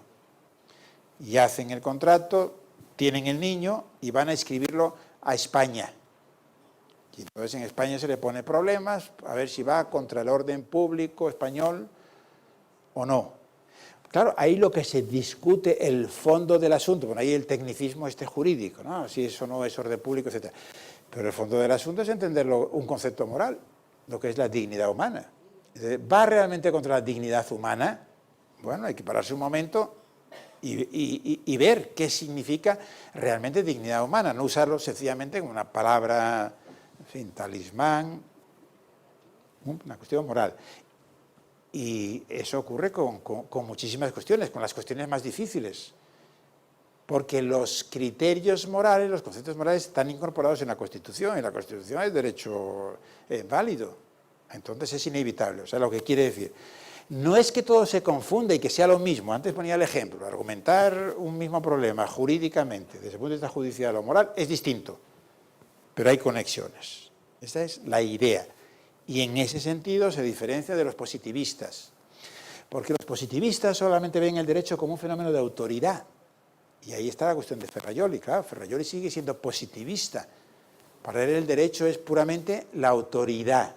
Y hacen el contrato, tienen el niño y van a inscribirlo a España. Y entonces en España se le pone problemas a ver si va contra el orden público español o no. Claro, ahí lo que se discute el fondo del asunto, bueno, ahí el tecnicismo jurídico, ¿no? Si eso no es orden público, etc. Pero el fondo del asunto es entenderlo un concepto moral, lo que es la dignidad humana. ¿Va realmente contra la dignidad humana? Bueno, hay que pararse un momento y ver qué significa realmente dignidad humana, no usarlo sencillamente como una palabra, en fin, talismán, una cuestión moral. Y eso ocurre con muchísimas cuestiones, con las cuestiones más difíciles, porque los criterios morales, los conceptos morales están incorporados en la Constitución, y la Constitución es derecho válido. Entonces es inevitable, o sea, lo que quiere decir. No es que todo se confunda y que sea lo mismo. Antes ponía el ejemplo, argumentar un mismo problema jurídicamente, desde el punto de vista judicial o moral, es distinto, pero hay conexiones. Esa es la idea. Y en ese sentido se diferencia de los positivistas, porque los positivistas solamente ven el derecho como un fenómeno de autoridad. Y ahí está la cuestión de Ferrajoli. Claro, Ferrajoli sigue siendo positivista. Para él el derecho es puramente la autoridad.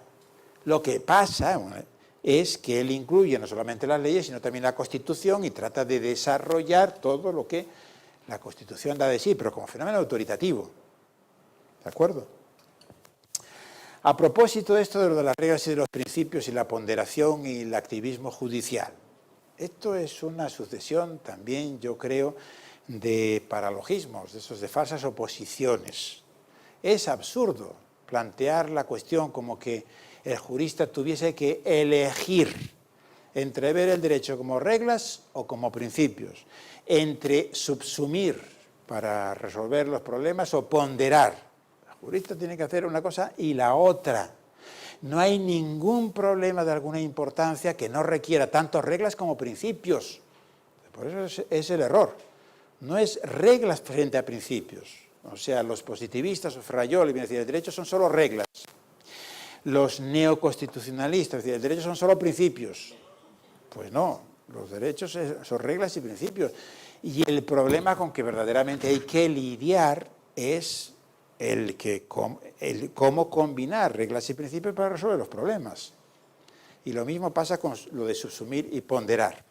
Lo que pasa es que él incluye no solamente las leyes, sino también la Constitución y trata de desarrollar todo lo que la Constitución da de sí, pero como fenómeno autoritativo. ¿De acuerdo? A propósito de esto de lo de las reglas y de los principios y la ponderación y el activismo judicial, esto es una sucesión también, yo creo, de paralogismos, de esos de falsas oposiciones. Es absurdo plantear la cuestión como que el jurista tuviese que elegir entre ver el derecho como reglas o como principios, entre subsumir para resolver los problemas o ponderar. El jurista tiene que hacer una cosa y la otra. No hay ningún problema de alguna importancia que no requiera tanto reglas como principios. Por eso es el error. No es reglas frente a principios. O sea, los positivistas o Ferrajoli vienen a decir el derecho son solo reglas. Los neoconstitucionalistas, es decir, el derecho son solo principios. Pues no, los derechos son reglas y principios. Y el problema con que verdaderamente hay que lidiar es el cómo combinar reglas y principios para resolver los problemas. Y lo mismo pasa con lo de subsumir y ponderar.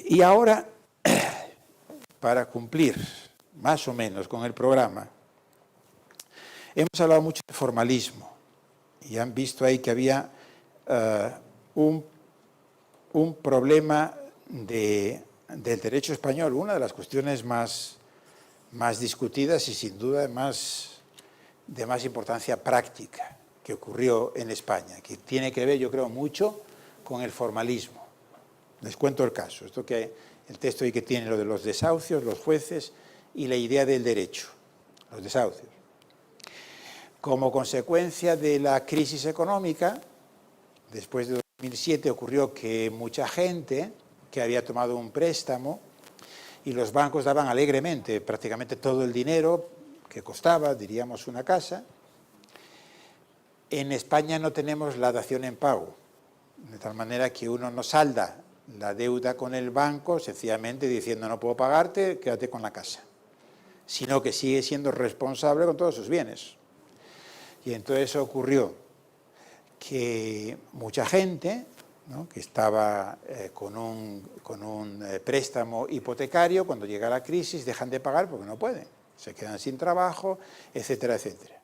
Y ahora, para cumplir más o menos con el programa, hemos hablado mucho de formalismo y han visto ahí que había un problema del derecho español, una de las cuestiones más discutidas y sin duda de más importancia práctica que ocurrió en España, que tiene que ver, yo creo, mucho con el formalismo. Les cuento el caso, esto que el texto ahí que tiene lo de los desahucios, los jueces y la idea del derecho, los desahucios. Como consecuencia de la crisis económica, después de 2007 ocurrió que mucha gente que había tomado un préstamo y los bancos daban alegremente prácticamente todo el dinero que costaba, diríamos, una casa. En España no tenemos la dación en pago, de tal manera que uno no salda la deuda con el banco sencillamente diciendo no puedo pagarte, quédate con la casa, sino que sigue siendo responsable con todos sus bienes. Y entonces ocurrió que mucha gente, ¿no?, que estaba con un préstamo hipotecario, cuando llega la crisis dejan de pagar porque no pueden, se quedan sin trabajo, etcétera, etcétera.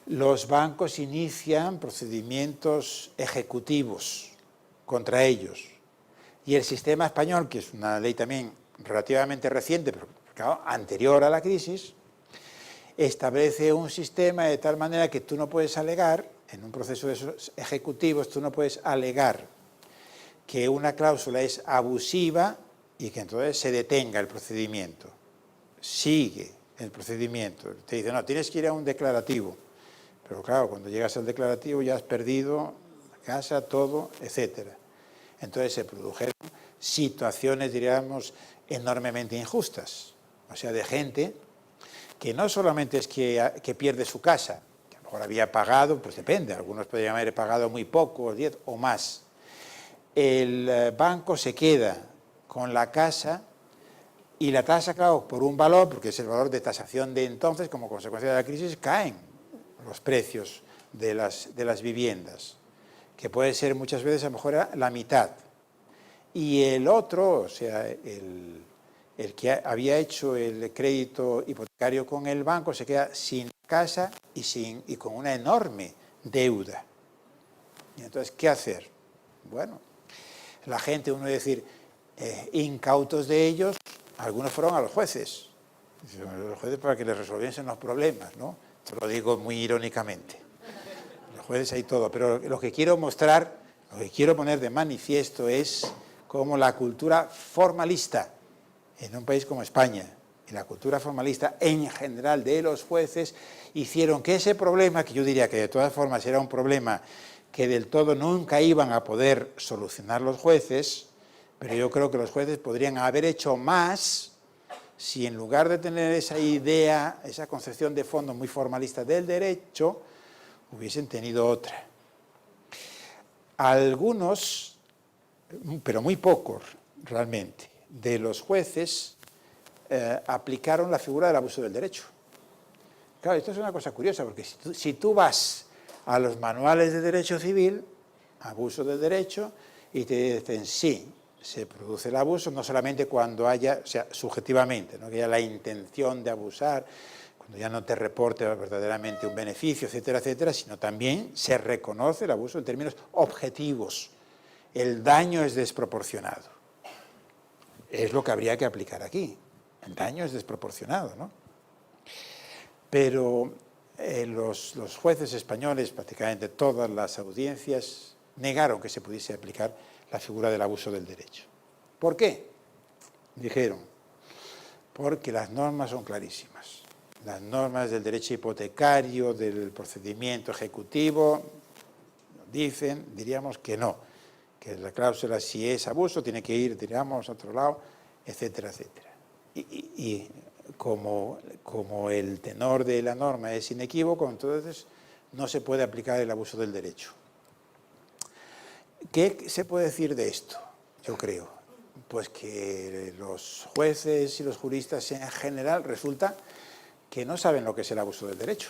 Los bancos inician procedimientos ejecutivos contra ellos. Y el sistema español, que es una ley también relativamente reciente, pero claro, anterior a la crisis, establece un sistema de tal manera que tú no puedes alegar, en un proceso de esos ejecutivos, tú no puedes alegar que una cláusula es abusiva y que entonces se detenga el procedimiento. Sigue el procedimiento. Te dice, no, tienes que ir a un declarativo. Pero claro, cuando llegas al declarativo ya has perdido la casa, todo, etcétera. Entonces se produjeron situaciones, diríamos, enormemente injustas. O sea, de gente que no solamente es que pierde su casa, que a lo mejor había pagado, pues depende, algunos podrían haber pagado muy poco, 10 o más. El banco se queda con la casa y la tasa, claro, por un valor, porque es el valor de tasación de entonces, como consecuencia de la crisis, caen los precios de las viviendas, que puede ser muchas veces a lo mejor la mitad. Y el otro, o sea, el que había hecho el crédito hipotecario con el banco, se queda sin casa y con una enorme deuda. Y entonces, ¿qué hacer? Bueno, la gente, uno decir, incautos de ellos, algunos fueron a los jueces. Los jueces para que les resolviesen los problemas, ¿no? Esto lo digo muy irónicamente. Los jueces hay todo, pero lo que quiero mostrar, lo que quiero poner de manifiesto es cómo la cultura formalista en un país como España y la cultura formalista en general de los jueces hicieron que ese problema, que yo diría que de todas formas era un problema que del todo nunca iban a poder solucionar los jueces, pero yo creo que los jueces podrían haber hecho más si en lugar de tener esa idea, esa concepción de fondo muy formalista del derecho, hubiesen tenido otra. Algunos, pero muy pocos realmente, de los jueces aplicaron la figura del abuso del derecho. Claro, esto es una cosa curiosa, porque si tú vas a los manuales de derecho civil, abuso del derecho, y te dicen sí, se produce el abuso, no solamente cuando haya, o sea, subjetivamente, ¿no?, que haya la intención de abusar, cuando ya no te reporte verdaderamente un beneficio, etcétera, etcétera, sino también se reconoce el abuso en términos objetivos. El daño es desproporcionado. Es lo que habría que aplicar aquí. El daño es desproporcionado, ¿no? Pero los jueces españoles, prácticamente todas las audiencias, negaron que se pudiese aplicar la figura del abuso del derecho. ¿Por qué? Dijeron, porque las normas son clarísimas. Las normas del derecho hipotecario, del procedimiento ejecutivo, diríamos que no, que la cláusula, si es abuso, tiene que ir, diríamos, a otro lado, etcétera, etcétera. Y como el tenor de la norma es inequívoco, entonces no se puede aplicar el abuso del derecho. ¿Qué se puede decir de esto? Yo creo, pues que los jueces y los juristas en general resulta que no saben lo que es el abuso del derecho.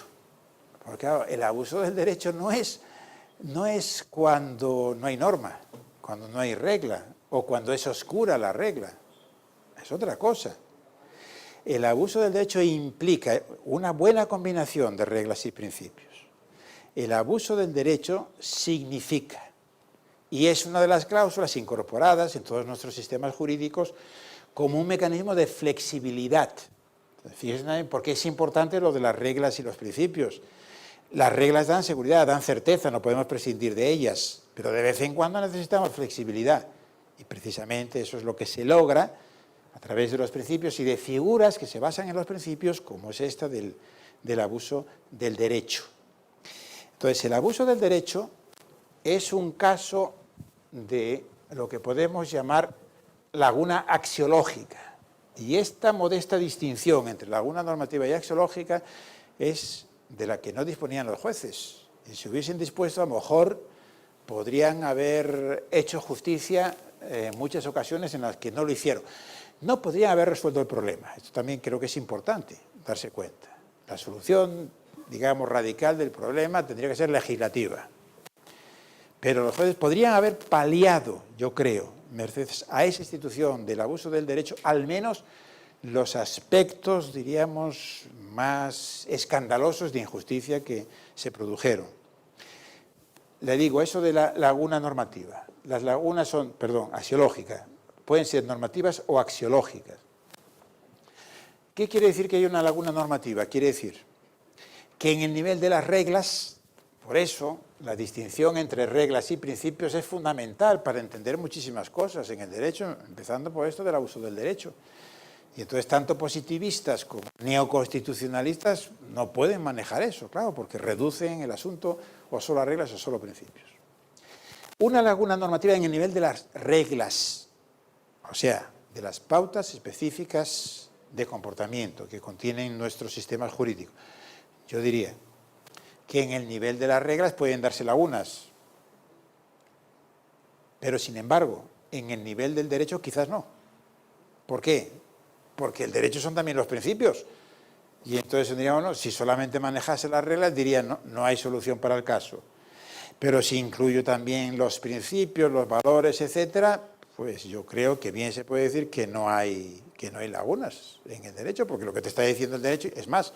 Porque claro, el abuso del derecho no es cuando no hay norma, cuando no hay regla, o cuando es oscura la regla. Es otra cosa. El abuso del derecho implica una buena combinación de reglas y principios. El abuso del derecho significa, y es una de las cláusulas incorporadas en todos nuestros sistemas jurídicos como un mecanismo de flexibilidad. Fíjense también por qué es importante lo de las reglas y los principios. Las reglas dan seguridad, dan certeza, no podemos prescindir de ellas, pero de vez en cuando necesitamos flexibilidad. Y precisamente eso es lo que se logra a través de los principios y de figuras que se basan en los principios, como es esta del abuso del derecho. Entonces, el abuso del derecho es un caso de lo que podemos llamar laguna axiológica. Y esta modesta distinción entre laguna normativa y axiológica es de la que no disponían los jueces. Y si hubiesen dispuesto, a lo mejor podrían haber hecho justicia en muchas ocasiones en las que no lo hicieron. No podrían haber resuelto el problema. Esto también creo que es importante darse cuenta. La solución, digamos, radical del problema tendría que ser legislativa. Pero los jueces podrían haber paliado, yo creo, merced a esa institución del abuso del derecho, al menos los aspectos, diríamos, más escandalosos de injusticia que se produjeron. Le digo, eso de la laguna normativa. Las lagunas son, axiológicas. Pueden ser normativas o axiológicas. ¿Qué quiere decir que hay una laguna normativa? Quiere decir que en el nivel de las reglas, por eso la distinción entre reglas y principios es fundamental para entender muchísimas cosas en el derecho, empezando por esto del abuso del derecho. Y entonces tanto positivistas como neoconstitucionalistas no pueden manejar eso, claro, porque reducen el asunto o solo a reglas o solo a principios. Una laguna normativa en el nivel de las reglas, o sea, de las pautas específicas de comportamiento que contienen nuestros sistemas jurídicos. Yo diría que en el nivel de las reglas pueden darse lagunas, pero sin embargo, en el nivel del derecho quizás no. ¿Por qué? Porque el derecho son también los principios. Y entonces diríamos, no, si solamente manejase las reglas, dirían, no, no hay solución para el caso. Pero si incluyo también los principios, los valores, etcétera, pues yo creo que bien se puede decir que no hay lagunas en el derecho, porque lo que te está diciendo el derecho, es más,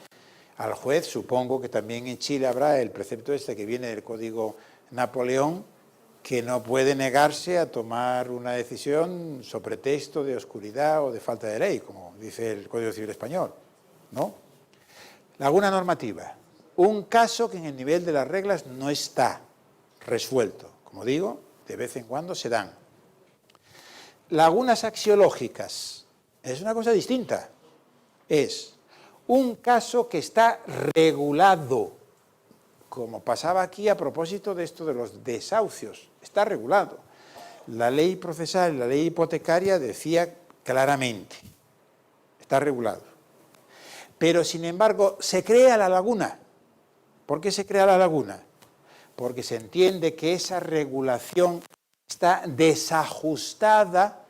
al juez, supongo que también en Chile habrá el precepto este que viene del Código Napoleón, que no puede negarse a tomar una decisión sobre pretexto de oscuridad o de falta de ley, como dice el Código Civil Español, ¿no? Laguna normativa. Un caso que en el nivel de las reglas no está resuelto. Como digo, de vez en cuando se dan. Lagunas axiológicas. Es una cosa distinta. es un caso que está regulado, como pasaba aquí a propósito de esto de los desahucios, está regulado. La ley procesal y la ley hipotecaria decía claramente, está regulado. Pero, sin embargo, se crea la laguna. ¿Por qué se crea la laguna? Porque se entiende que esa regulación está desajustada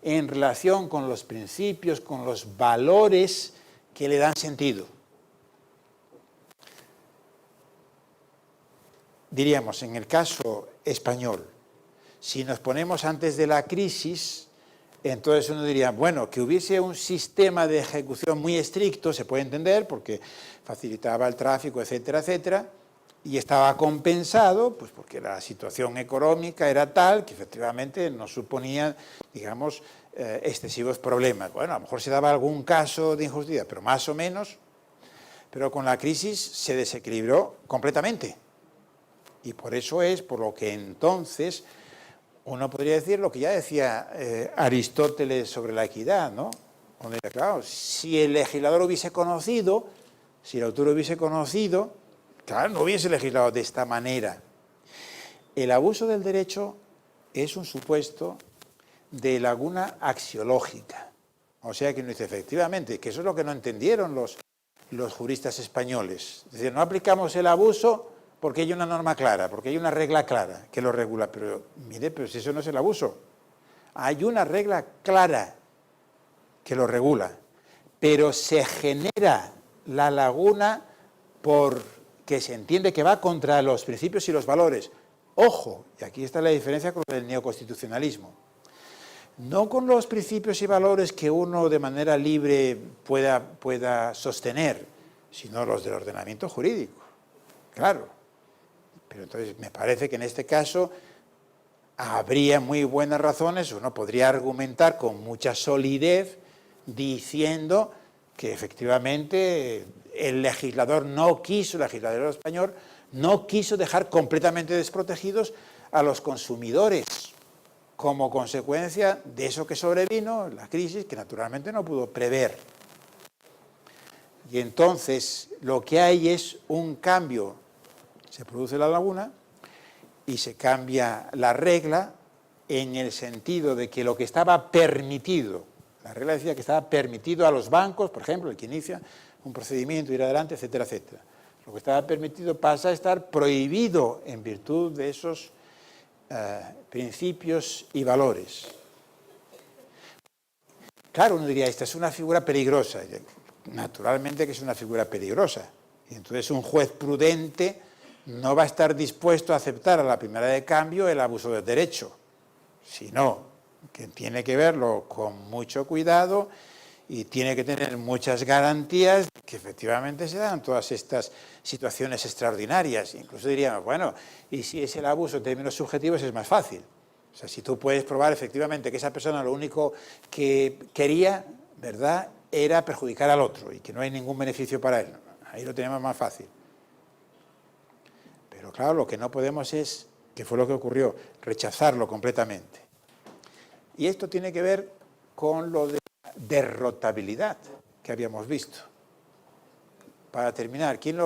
en relación con los principios, con los valores que le dan sentido. Diríamos, en el caso español, si nos ponemos antes de la crisis, entonces uno diría, bueno, que hubiese un sistema de ejecución muy estricto, se puede entender, porque facilitaba el tráfico, etcétera, etcétera, y estaba compensado, pues porque la situación económica era tal que efectivamente no suponía, digamos, excesivos problemas. Bueno, a lo mejor se daba algún caso de injusticia, pero más o menos, pero con la crisis se desequilibró completamente. Y por eso es por lo que entonces uno podría decir lo que ya decía Aristóteles sobre la equidad, ¿no? Donde, claro, si el legislador hubiese conocido, si el autor hubiese conocido, claro, no hubiese legislado de esta manera. El abuso del derecho es un supuesto de laguna axiológica. O sea que uno dice, efectivamente, que eso es lo que no entendieron los juristas españoles. Es decir, no aplicamos el abuso porque hay una norma clara, porque hay una regla clara que lo regula. Pero, mire, pero si eso no es el abuso. Hay una regla clara que lo regula, pero se genera la laguna porque se entiende que va contra los principios y los valores. Ojo, y aquí está la diferencia con el neoconstitucionalismo. No con los principios y valores que uno de manera libre pueda sostener, sino los del ordenamiento jurídico. Claro. Pero entonces me parece que en este caso habría muy buenas razones, uno podría argumentar con mucha solidez diciendo que efectivamente el legislador español no quiso dejar completamente desprotegidos a los consumidores como consecuencia de eso que sobrevino, la crisis, que naturalmente no pudo prever. Y entonces lo que hay es un cambio, se produce la laguna y se cambia la regla en el sentido de que lo que estaba permitido, la regla decía que estaba permitido a los bancos, por ejemplo, el que inicia un procedimiento, ir adelante, etcétera, etcétera. Lo que estaba permitido pasa a estar prohibido en virtud de esos principios y valores. Claro, uno diría, esta es una figura peligrosa. Naturalmente que es una figura peligrosa. Y entonces un juez prudente no va a estar dispuesto a aceptar a la primera de cambio el abuso del derecho, sino que tiene que verlo con mucho cuidado y tiene que tener muchas garantías que efectivamente se dan todas estas situaciones extraordinarias. Incluso diríamos, bueno, y si es el abuso en términos subjetivos es más fácil. O sea, si tú puedes probar efectivamente que esa persona lo único que quería, ¿verdad?, era perjudicar al otro y que no hay ningún beneficio para él. Ahí lo tenemos más fácil. Pero claro, lo que no podemos es, que fue lo que ocurrió, rechazarlo completamente. Y esto tiene que ver con lo de la derrotabilidad que habíamos visto. Para terminar, ¿quién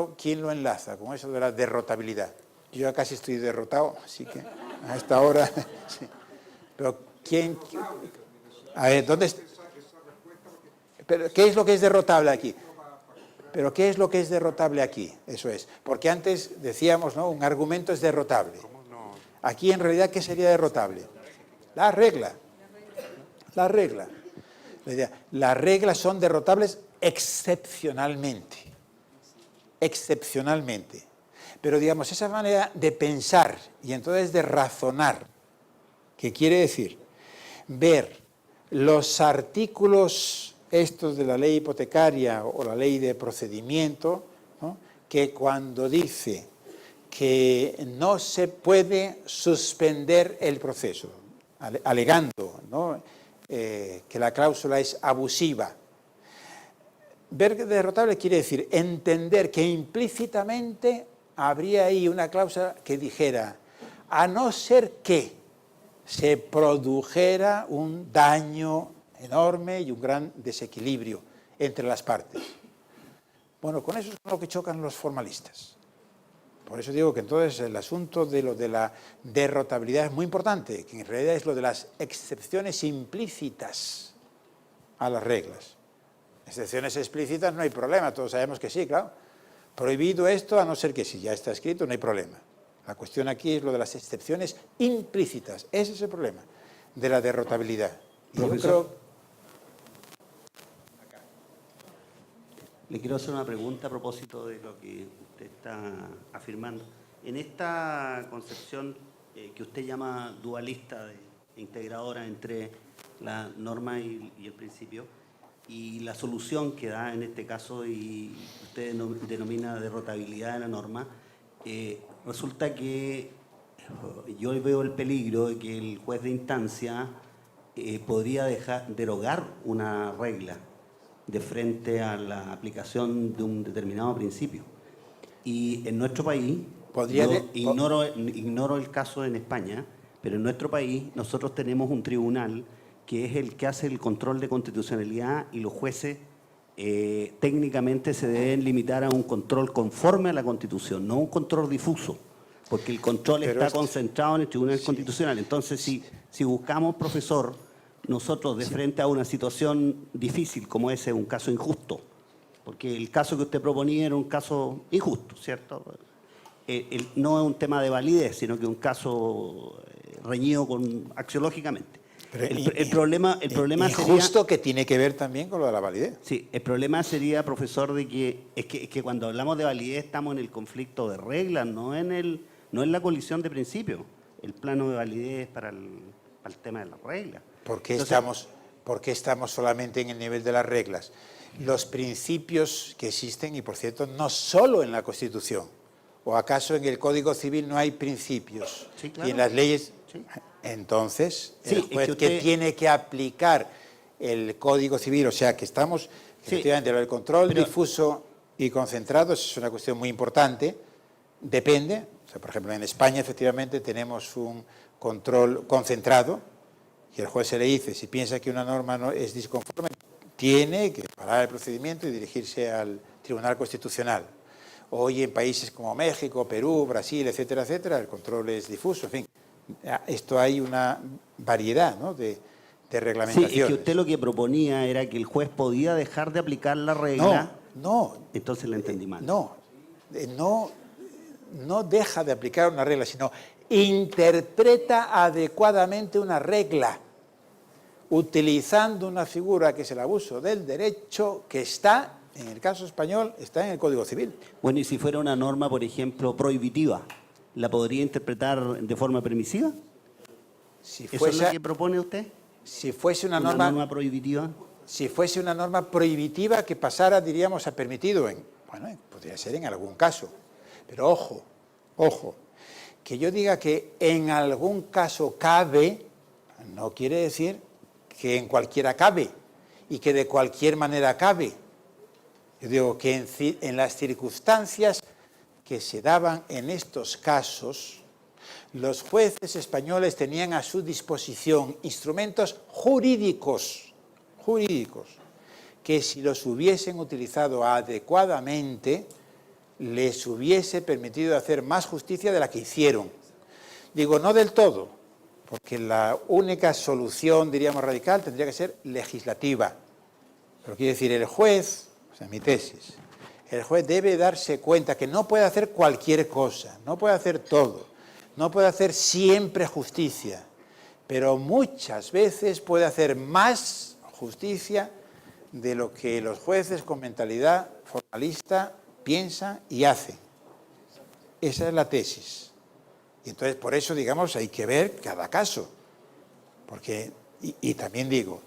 lo enlaza con eso de la derrotabilidad? Yo ya casi estoy derrotado, así que a esta hora... Sí. Pero ¿quién? A ver, ¿dónde está? ¿Pero qué es lo que es derrotable aquí? ¿Pero qué es lo que es derrotable aquí? Eso es. Porque antes decíamos, ¿no?, un argumento es derrotable. Aquí, en realidad, ¿qué sería derrotable? La regla. La regla. Las reglas son derrotables excepcionalmente. Excepcionalmente. Pero, digamos, esa manera de pensar y entonces de razonar, ¿qué quiere decir? Ver los artículos estos de la ley hipotecaria o la ley de procedimiento, ¿no?, que cuando dice que no se puede suspender el proceso, alegando, ¿no?, que la cláusula es abusiva. Ver derrotable quiere decir entender que implícitamente habría ahí una cláusula que dijera, a no ser que se produjera un daño enorme y un gran desequilibrio. entre las partes. Bueno, con eso es con lo que chocan los formalistas. Por eso digo que entonces el asunto de lo de la derrotabilidad es muy importante, que en realidad es lo de las excepciones implícitas a las reglas. Excepciones explícitas no hay problema, todos sabemos que sí, claro. Prohibido esto, a no ser que si ya está escrito, no hay problema. La cuestión aquí es lo de las excepciones implícitas. Ese es el problema de la derrotabilidad. Y yo creo... Le quiero hacer una pregunta a propósito de lo que usted está afirmando. En esta concepción que usted llama dualista, integradora entre la norma y el principio, y la solución que da en este caso, y usted denomina derrotabilidad de la norma, resulta que yo veo el peligro de que el juez de instancia podría derogar una regla de frente a la aplicación de un determinado principio. Y en nuestro país, ignoro el caso en España, pero en nuestro país nosotros tenemos un tribunal que es el que hace el control de constitucionalidad, y los jueces técnicamente se deben limitar a un control conforme a la Constitución, no un control difuso, porque el control está concentrado en el Tribunal Constitucional. Entonces, si buscamos, profesor, nosotros de frente a una situación difícil como ese, un caso injusto, porque el caso que usted proponía era un caso injusto, ¿cierto? No es un tema de validez, sino que un caso reñido axiológicamente. El problema sería... Injusto, que tiene que ver también con lo de la validez. Sí, el problema sería, profesor, de que es que cuando hablamos de validez estamos en el conflicto de reglas, no en la colisión de principios. El plano de validez para el tema de las reglas. ¿Por qué estamos solamente en el nivel de las reglas? Los principios que existen, y por cierto, no solo en la Constitución, ¿o acaso en el Código Civil no hay principios? Sí, claro. Y en las leyes... Sí. Entonces, el juez que tiene que aplicar el Código Civil, o sea, que estamos, efectivamente, el control difuso y concentrado, es una cuestión muy importante, depende, o sea, por ejemplo, en España, efectivamente, tenemos un control concentrado, y el juez se le dice, si piensa que una norma no es disconforme, tiene que parar el procedimiento y dirigirse al Tribunal Constitucional. Hoy en países como México, Perú, Brasil, etcétera, etcétera, el control es difuso, en fin. Esto hay una variedad, ¿no?, de reglamentaciones. Sí, es que usted lo que proponía era que el juez podía dejar de aplicar la regla. No. Entonces la entendí mal. No deja de aplicar una regla, sino interpreta adecuadamente una regla, utilizando una figura que es el abuso del derecho, que está, en el caso español, está en el Código Civil. Bueno, y si fuera una norma, por ejemplo, prohibitiva, ¿la podría interpretar de forma permisiva? ¿Eso es lo que propone usted? Si fuese una norma prohibitiva. Si fuese una norma prohibitiva que pasara, diríamos, a permitido, podría ser en algún caso. Pero ojo, que yo diga que en algún caso cabe, no quiere decir que en cualquiera cabe y que de cualquier manera cabe. Yo digo que en las circunstancias que se daban en estos casos, los jueces españoles tenían a su disposición instrumentos jurídicos, que si los hubiesen utilizado adecuadamente, les hubiese permitido hacer más justicia de la que hicieron. Digo, no del todo, porque la única solución, diríamos, radical, tendría que ser legislativa. Pero quiere decir, el juez, o sea, mi tesis, el juez debe darse cuenta que no puede hacer cualquier cosa, no puede hacer todo, no puede hacer siempre justicia, pero muchas veces puede hacer más justicia de lo que los jueces con mentalidad formalista piensan y hacen. Esa es la tesis. Y entonces, por eso, digamos, hay que ver cada caso. Porque, y también digo,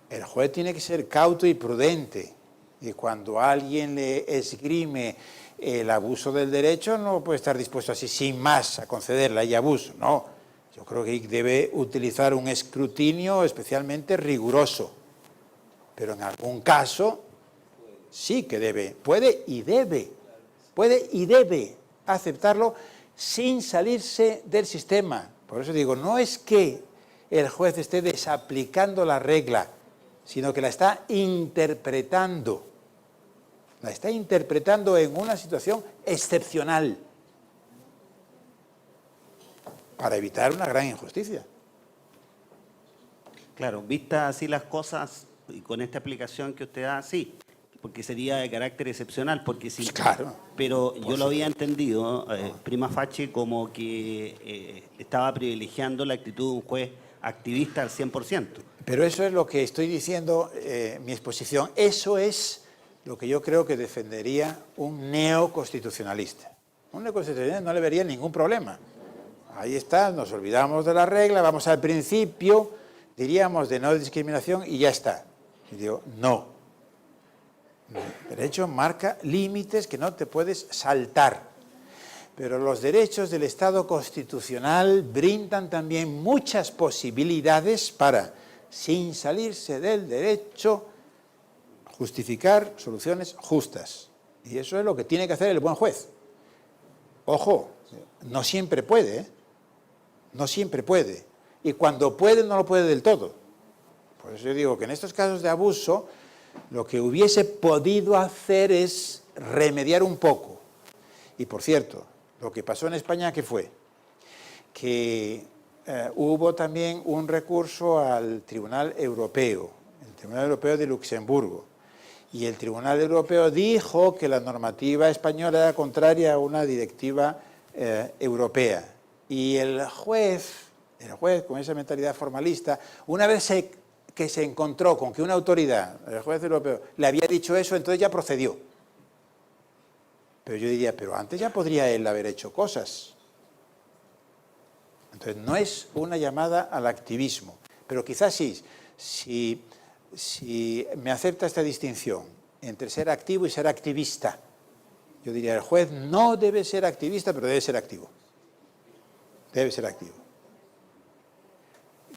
el juez tiene que ser cauto y prudente. Y cuando alguien le esgrime el abuso del derecho, no puede estar dispuesto así sin más a concederle y abuso. No, yo creo que debe utilizar un escrutinio especialmente riguroso. Pero en algún caso sí que puede y debe aceptarlo sin salirse del sistema. Por eso digo, no es que el juez esté desaplicando la regla, sino que la está interpretando. La está interpretando en una situación excepcional para evitar una gran injusticia. Claro, vistas así las cosas y con esta explicación que usted da, sí, porque sería de carácter excepcional, porque sí. Claro. Pero yo lo había entendido, prima facie, como que estaba privilegiando la actitud de un juez activista al 100%. Pero eso es lo que estoy diciendo, mi exposición. Eso es lo que yo creo que defendería un neoconstitucionalista. Un neoconstitucionalista no le vería ningún problema. Ahí está, nos olvidamos de la regla, vamos al principio, diríamos de no discriminación y ya está. Y digo, no. El derecho marca límites que no te puedes saltar. Pero los derechos del Estado constitucional brindan también muchas posibilidades para, sin salirse del derecho, justificar soluciones justas. Y eso es lo que tiene que hacer el buen juez. Ojo, no siempre puede, ¿eh? No siempre puede. Y cuando puede, no lo puede del todo. Por eso yo digo que en estos casos de abuso, lo que hubiese podido hacer es remediar un poco. Y por cierto, lo que pasó en España, ¿qué fue? Que hubo también un recurso al Tribunal Europeo, el Tribunal Europeo de Luxemburgo. Y el Tribunal Europeo dijo que la normativa española era contraria a una directiva europea. Y el juez con esa mentalidad formalista, una vez que se encontró con que una autoridad, el juez europeo, le había dicho eso, entonces ya procedió. Pero yo diría, pero antes ya podría él haber hecho cosas. Entonces no es una llamada al activismo, pero quizás sí, si me acepta esta distinción entre ser activo y ser activista, yo diría, el juez no debe ser activista, pero debe ser activo. Debe ser activo.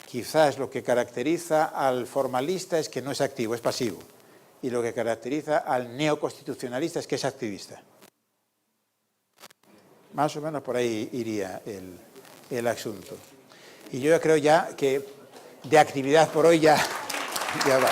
Quizás lo que caracteriza al formalista es que no es activo, es pasivo. Y lo que caracteriza al neoconstitucionalista es que es activista. Más o menos por ahí iría el asunto. Y yo creo ya que de actividad por hoy ya va.